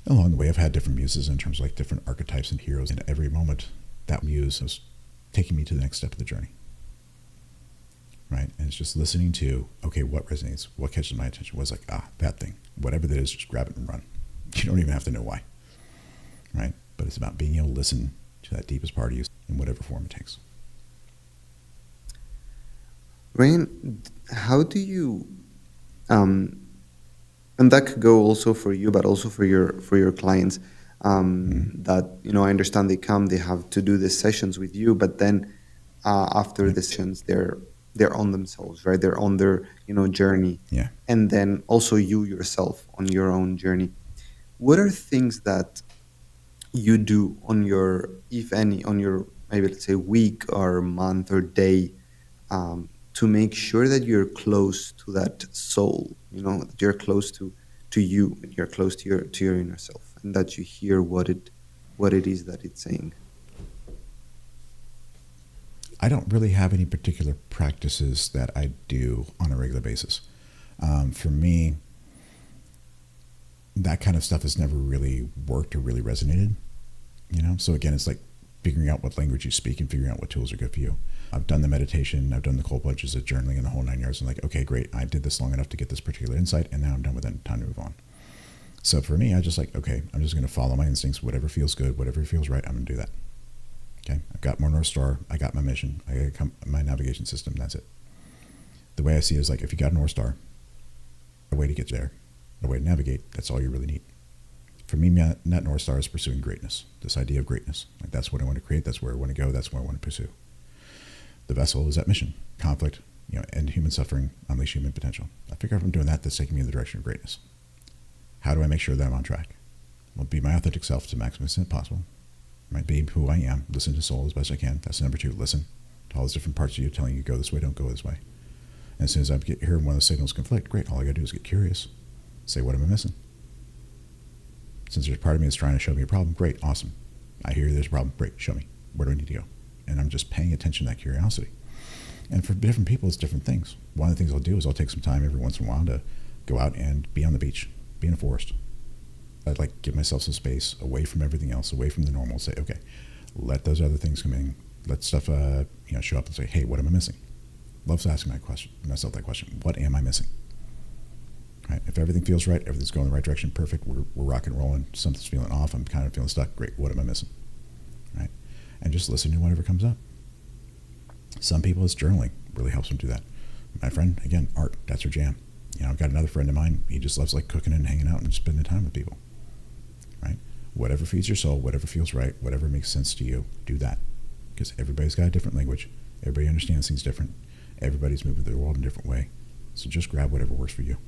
Along the way, I've had different muses in terms of like different archetypes and heroes. And every moment, that muse was taking me to the next step of the journey. Right? And it's just listening to, okay, what resonates? What catches my attention? Was like, that thing. Whatever that is, just grab it and run. You don't even have to know why. Right? But it's about being able to listen to that deepest part of you in whatever form it takes. Ryan, how do you, and that could go also for you, but also for your clients, that, I understand they come, they have to do the sessions with you, but then after the sessions, they're on themselves, right? They're on their, journey. Yeah. And then also you yourself on your own journey. What are things that you do on your, if any, on your, maybe let's say week or month or day, to make sure that you're close to that soul, that you're close to you, and you're close to your inner self, and that you hear what it is that it's saying? I don't really have any particular practices that I do on a regular basis. For me, that kind of stuff has never really worked or really resonated, So again, it's like figuring out what language you speak and figuring out what tools are good for you. I've done the meditation, I've done the cold plunges, the journaling, and the whole 9 yards. I'm like, okay, great. I did this long enough to get this particular insight, and now I'm done with it. Time to move on. So for me, I just like, okay, I'm just going to follow my instincts. Whatever feels good, whatever feels right, I'm going to do that. Okay, I've got my North Star, I got my mission, I got my navigation system, that's it. The way I see it is like, if you got a North Star, a way to get there, a way to navigate, that's all you really need. For me, that North Star is pursuing greatness, this idea of greatness. Like, that's what I want to create, that's where I want to go, that's what I want to pursue. The vessel is that mission, conflict, end human suffering, unleash human potential. I figure if I'm doing that, that's taking me in the direction of greatness. How do I make sure that I'm on track? Well, be my authentic self to the maximum extent possible. Right? Be who I am. Listen to soul as best I can. That's number 2. Listen to all those different parts of you telling you go this way, don't go this way. And as soon as I get hearing one of the signals conflict, great. All I got to do is get curious. Say, what am I missing? Since there's part of me that's trying to show me a problem, great, awesome. I hear there's a problem, great, show me. Where do I need to go? And I'm just paying attention to that curiosity. And for different people, it's different things. One of the things I'll do is I'll take some time every once in a while to go out and be on the beach, be in a forest. I'd like give myself some space away from everything else, away from the normal. Say, okay, let those other things come in. Let stuff, show up and say, hey, what am I missing? Love asking myself that question. What am I missing? Right? If everything feels right, everything's going in the right direction, perfect. We're rocking and rolling. Something's feeling off. I'm kind of feeling stuck. Great. What am I missing? Right? And just listen to whatever comes up. Some people, it's journaling. Really helps them do that. My friend, again, art. That's her jam. I've got another friend of mine. He just loves like cooking and hanging out and spending time with people. Right? Whatever feeds your soul, whatever feels right, whatever makes sense to you, do that. Because everybody's got a different language. Everybody understands things different. Everybody's moving through the world in a different way. So just grab whatever works for you.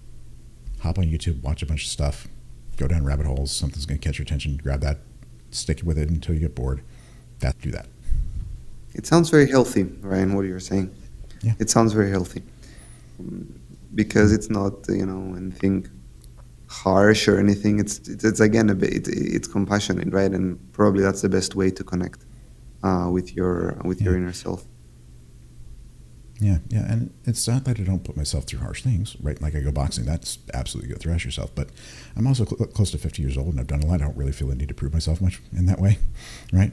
Hop on YouTube, watch a bunch of stuff, go down rabbit holes, something's going to catch your attention, grab that, stick with it until you get bored. Do that. It sounds very healthy, Ryan, what you're saying. Yeah. It sounds very healthy. because it's not, anything harsh or anything. It's again a bit, it's compassionate, right? And probably that's the best way to connect with your Yeah. inner self. Yeah, yeah, and it's not that I don't put myself through harsh things, right? Like I go boxing, that's absolutely go thrash yourself. But I'm also close to 50 years old, and I've done a lot. I don't really feel the need to prove myself much in that way, right?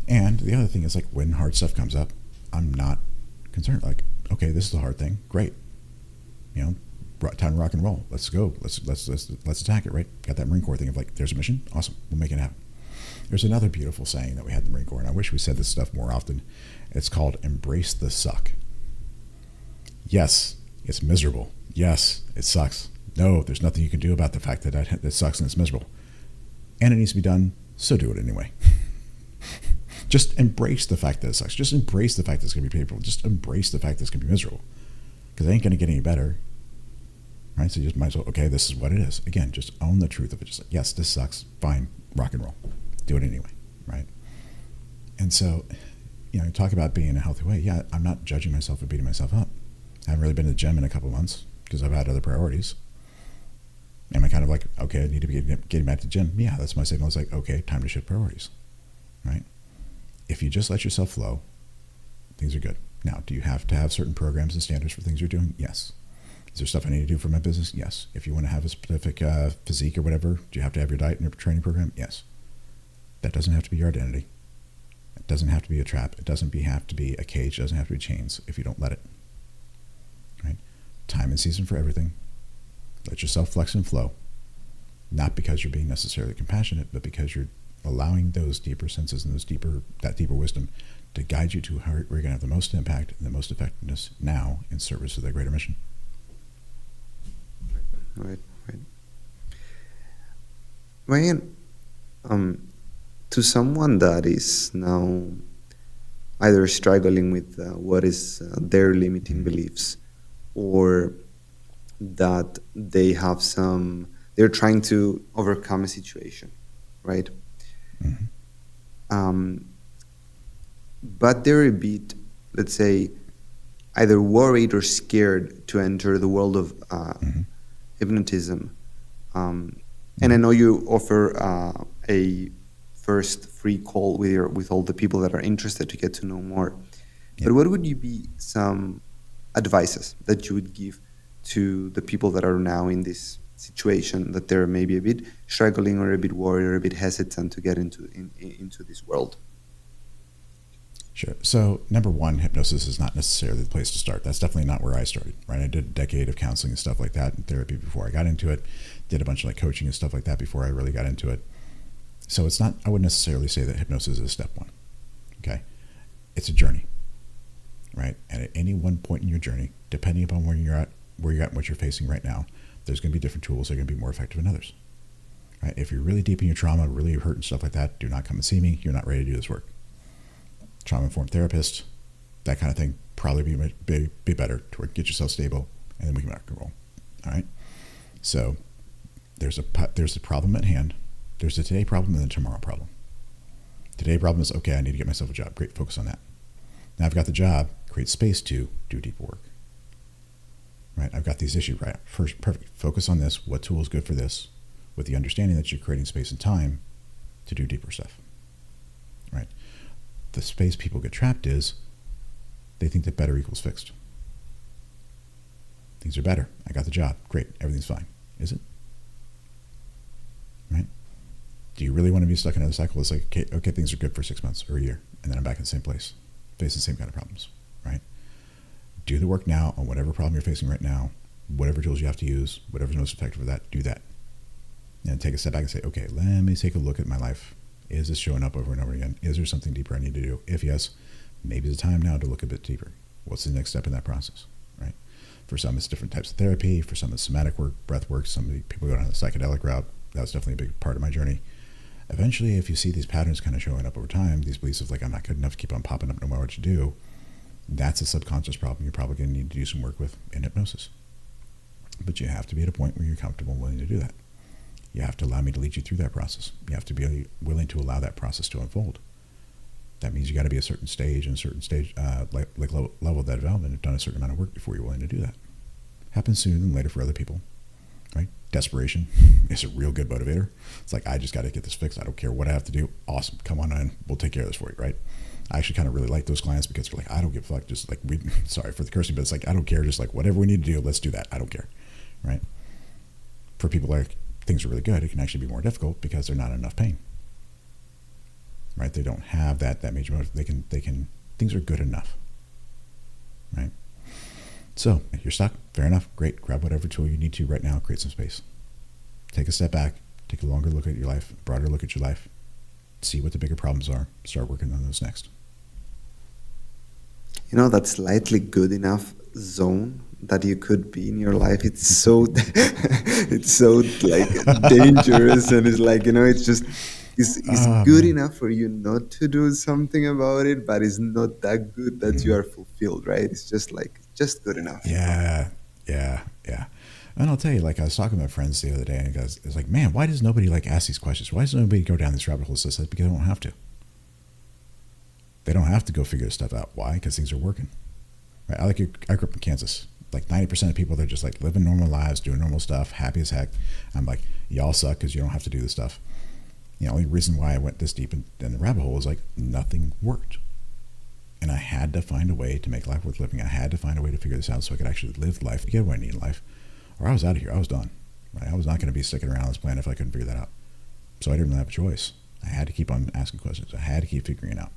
And the other thing is like when hard stuff comes up, I'm not concerned. Like, okay, this is a hard thing, great, you know, time to rock and roll. Let's go. Let's attack it, right? Got that Marine Corps thing of like, there's a mission, awesome, we'll make it happen. There's another beautiful saying that we had in the Marine Corps, and I wish we said this stuff more often. It's called embrace the suck. Yes, it's miserable. Yes, it sucks. No, there's nothing you can do about the fact that it sucks and it's miserable. And it needs to be done, so do it anyway. Just embrace the fact that it sucks. Just embrace the fact that it's going to be painful. Just embrace the fact that it's going to be miserable. Because it ain't going to get any better. Right? So you just might as well, okay, this is what it is. Again, just own the truth of it. Just like, yes, this sucks. Fine. Rock and roll. Do it anyway. Right? And so, you talk about being in a healthy way. Yeah, I'm not judging myself or beating myself up. I haven't really been to the gym in a couple of months because I've had other priorities. Am I kind of like, okay, I need to be getting back to the gym? Yeah, that's my signal. It's like, okay, time to shift priorities. Right? If you just let yourself flow, things are good. Now, do you have to have certain programs and standards for things you're doing? Yes. Is there stuff I need to do for my business? Yes. If you want to have a specific physique or whatever, do you have to have your diet and your training program? Yes. That doesn't have to be your identity. It doesn't have to be a trap. It doesn't have to be a cage. It doesn't have to be chains if you don't let it. Right? Time and season for everything. Let yourself flex and flow. Not because you're being necessarily compassionate, but because you're allowing those deeper senses and that deeper wisdom to guide you to where you're going to have the most impact and the most effectiveness now in service of the greater mission. Right. Ryan, to someone that is now either struggling with what is their limiting beliefs, or that they're trying to overcome a situation, right? Mm-hmm. But they're a bit, let's say, either worried or scared to enter the world of hypnotism. And I know you offer a first free call with all the people that are interested to get to know more. Yeah. But what would you be some advices that you would give to the people that are now in this situation, that they're maybe a bit struggling or a bit worried or a bit hesitant to get into this world? Sure. So, number one, hypnosis is not necessarily the place to start. That's definitely not where I started, right? I did a decade of counseling and stuff like that and therapy before I got into it. Did a bunch of like coaching and stuff like that before I really got into it. So it's not, I wouldn't necessarily say that hypnosis is step one. Okay. It's a journey, right? And at any one point in your journey, depending upon where you're at and what you're facing right now, there's going to be different tools that are going to be more effective than others. Right? If you're really deep in your trauma, really hurt and stuff like that, do not come and see me. You're not ready to do this work. Trauma-informed therapist, that kind of thing, probably be better to get yourself stable, and then we can rock and roll. All right. So there's a problem at hand. There's a today problem and a tomorrow problem. Today problem is, okay, I need to get myself a job. Great, focus on that. Now I've got the job. Create space to do deeper work. Right. I've got these issues. Right. First, perfect. Focus on this. What tool is good for this? With the understanding that you're creating space and time to do deeper stuff. Right. The space people get trapped is they think that better equals fixed. Things are better. I got the job. Great. Everything's fine. Is it? Right? Do you really want to be stuck in another cycle? It's like, okay, things are good for 6 months or a year, and then I'm back in the same place, facing the same kind of problems, right? Do the work now on whatever problem you're facing right now, whatever tools you have to use, whatever's most effective for that, do that. And take a step back and say, okay, let me take a look at my life. Is this showing up over and over again? Is there something deeper I need to do? If yes, maybe it's time now to look a bit deeper. What's the next step in that process, right? For some, it's different types of therapy. For some, it's somatic work, breath work. Some people go down the psychedelic route. That's definitely a big part of my journey. Eventually, if you see these patterns kind of showing up over time, these beliefs of like, I'm not good enough to keep on popping up no matter what you do, that's a subconscious problem you're probably going to need to do some work with in hypnosis. But you have to be at a point where you're comfortable and willing to do that. You have to allow me to lead you through that process. You have to be willing to allow that process to unfold. That means you got to be a certain stage and a certain stage, level of that development and done a certain amount of work before you're willing to do that. happens sooner than later for other people, right? Desperation is a real good motivator. It's like, I just got to get this fixed. I don't care what I have to do. Awesome. Come on in. We'll take care of this for you, right? I actually kind of really like those clients because they're like, I don't give a fuck. Just like, sorry for the cursing, but it's like, I don't care. Just like, whatever we need to do, let's do that. I don't care, right? For people like things are really good, it can actually be more difficult because they're not in enough pain, right? They don't have that major motive. They can, things are good enough, right? So you're stuck. Fair enough. Great. Grab whatever tool you need to right now. Create some space. Take a step back. Take a longer look at your life, a broader look at your life. See what the bigger problems are. Start working on those next. That slightly good enough zone that you could be in your life, it's so it's so like dangerous, and it's like, it's just it's good enough for you not to do something about it, but it's not that good that you are fulfilled, right? It's just like just good enough. Yeah. And I'll tell you, like, I was talking to my friends the other day, and it's like, man, why does nobody like ask these questions? Why does nobody go down this rabbit hole? So I said, because they don't have to. They don't have to go figure this stuff out. Why? Because things are working. Right? I grew up in Kansas. Like 90% of people, they're just like living normal lives, doing normal stuff, happy as heck. I'm like, y'all suck because you don't have to do this stuff. The only reason why I went this deep in the rabbit hole is like nothing worked. And I had to find a way to make life worth living. I had to find a way to figure this out so I could actually live life, get what I need in life. Or I was out of here. I was done. Right? I was not going to be sticking around on this planet if I couldn't figure that out. So I didn't really have a choice. I had to keep on asking questions. I had to keep figuring it out.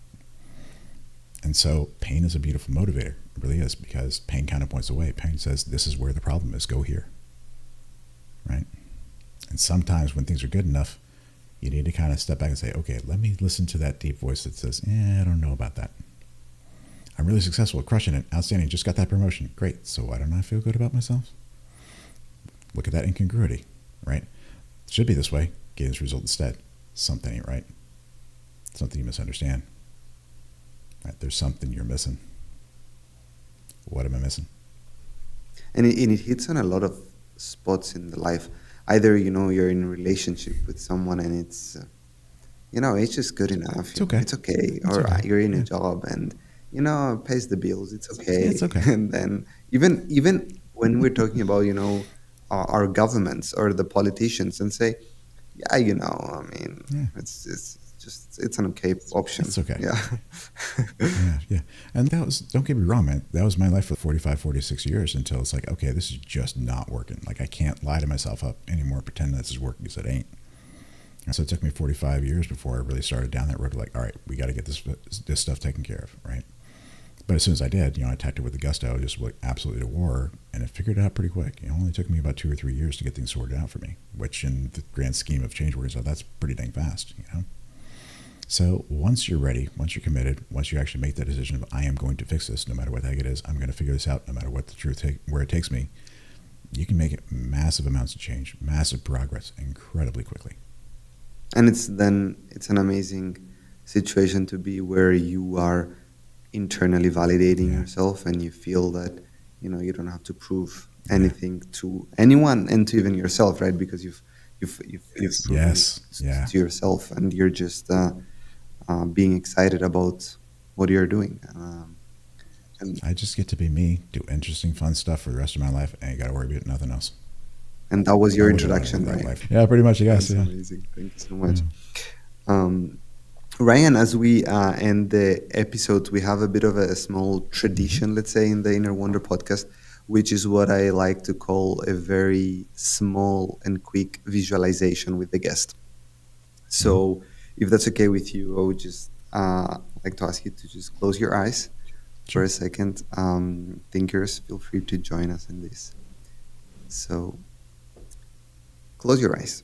And so pain is a beautiful motivator. It really is, because pain kind of points away. Pain says, this is where the problem is. Go here. Right? And sometimes when things are good enough, you need to kind of step back and say, okay, let me listen to that deep voice that says, I don't know about that. I'm really successful, crushing it, outstanding, just got that promotion. Great. So why don't I feel good about myself? Look at that incongruity, right? It should be this way. Get this result instead. Something ain't right. Something you misunderstand. Right? There's something you're missing. What am I missing? And it hits on a lot of spots in the life. Either, you're in a relationship with someone and it's, it's just good enough. It's okay. It's okay. Or you're in a job and, it pays the bills. It's okay. It's okay. And then even when we're talking about, our governments or the politicians and say, it's an okay option. It's okay. Yeah. Yeah. And that was, don't get me wrong, man, that was my life for 45, 46 years until it's like, okay, this is just not working. Like, I can't lie to myself up anymore, pretend this is working, because it ain't. And so it took me 45 years before I really started down that road of like, all right, we got to get this stuff taken care of, right? But as soon as I did, I attacked it with the gusto, just like absolutely to war, and it figured it out pretty quick. It only took me about 2 or 3 years to get things sorted out for me, which in the grand scheme of change work, that's pretty dang fast, So once you're ready, once you're committed, once you actually make that decision of, I am going to fix this, no matter what the heck it is, I'm going to figure this out, no matter what the truth, where it takes me, you can make it massive amounts of change, massive progress, incredibly quickly. And it's an amazing situation to be where you are internally validating yourself, and you feel that you don't have to prove anything to anyone and to even yourself, right? Because you've proven it to yourself, and you're just being excited about what you're doing. And I just get to be me, do interesting, fun stuff for the rest of my life, and I got to worry about nothing else. And that was your introduction, right? Yeah, pretty much, I guess. That's amazing. Thank you so much. Ryan, as we end the episode, we have a bit of a small tradition, let's say, in the Inner Wonder podcast, which is what I like to call a very small and quick visualization with the guest. So if that's okay with you, I would just like to ask you to just close your eyes for a second. Thinkers, feel free to join us in this. So close your eyes.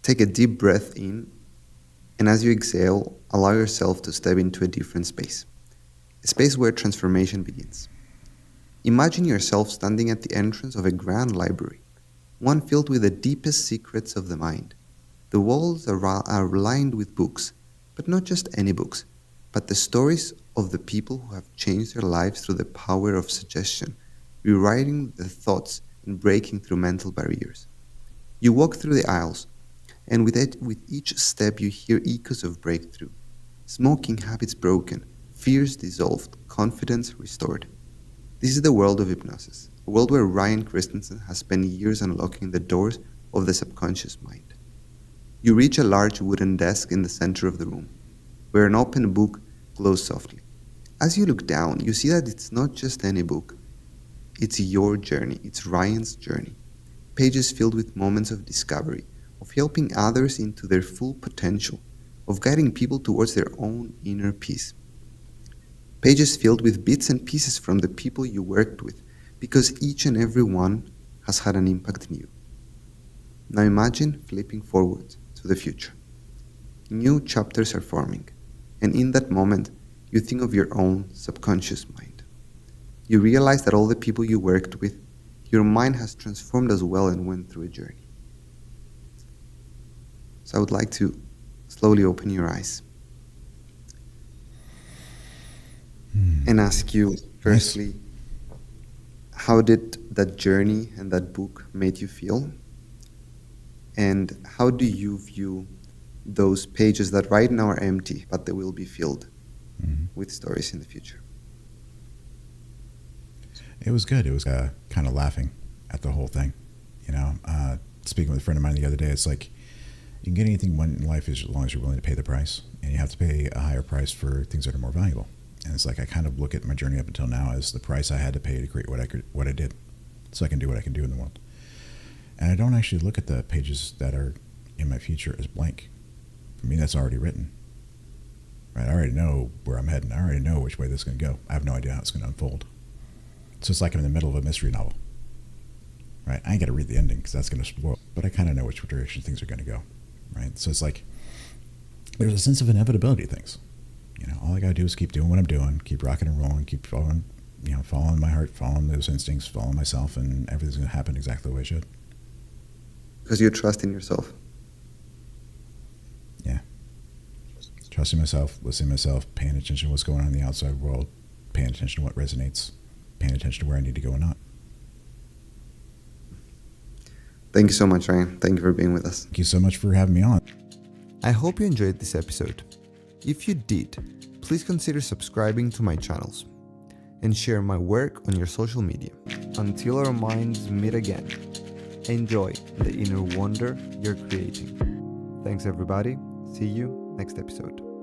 Take a deep breath in. And as you exhale, allow yourself to step into a different space, a space where transformation begins. Imagine yourself standing at the entrance of a grand library, one filled with the deepest secrets of the mind. The walls are lined with books, but not just any books, but the stories of the people who have changed their lives through the power of suggestion, rewriting their thoughts and breaking through mental barriers. You walk through the aisles, and with each step you hear echoes of breakthrough. Smoking habits broken, fears dissolved, confidence restored. This is the world of hypnosis, a world where Ryan Christensen has spent years unlocking the doors of the subconscious mind. You reach a large wooden desk in the center of the room, where an open book glows softly. As you look down, you see that it's not just any book. It's your journey, it's Ryan's journey. Pages filled with moments of discovery, of helping others into their full potential, of guiding people towards their own inner peace. Pages filled with bits and pieces from the people you worked with, because each and every one has had an impact in you. Now imagine flipping forward to the future. New chapters are forming, and in that moment, you think of your own subconscious mind. You realize that all the people you worked with, your mind has transformed as well and went through a journey. So I would like to slowly open your eyes and ask you, firstly, how did that journey and that book made you feel? And how do you view those pages that right now are empty, but they will be filled with stories in the future? It was good. It was kind of laughing at the whole thing. Speaking with a friend of mine the other day, it's like you can get anything you want in life as long as you're willing to pay the price, and you have to pay a higher price for things that are more valuable. And it's like I kind of look at my journey up until now as the price I had to pay to create what I did, so I can do what I can do in the world. And I don't actually look at the pages that are in my future as blank. For me, that's already written. Right? I already know where I'm heading. I already know which way this is going to go. I have no idea how it's going to unfold. So it's like I'm in the middle of a mystery novel. Right? I ain't got to read the ending because that's going to spoil. But I kind of know which direction things are going to go. Right? So it's like there's a sense of inevitability of things. All I got to do is keep doing what I'm doing, keep rocking and rolling, keep following, following my heart, following those instincts, following myself, and everything's going to happen exactly the way it should. Because you trust in yourself. Yeah. Trusting myself, listening to myself, paying attention to what's going on in the outside world, paying attention to what resonates, paying attention to where I need to go and not. Thank you so much, Ryan. Thank you for being with us. Thank you so much for having me on. I hope you enjoyed this episode. If you did, please consider subscribing to my channels and share my work on your social media. Until our minds meet again, enjoy the inner wonder you're creating. Thanks everybody. See you next episode.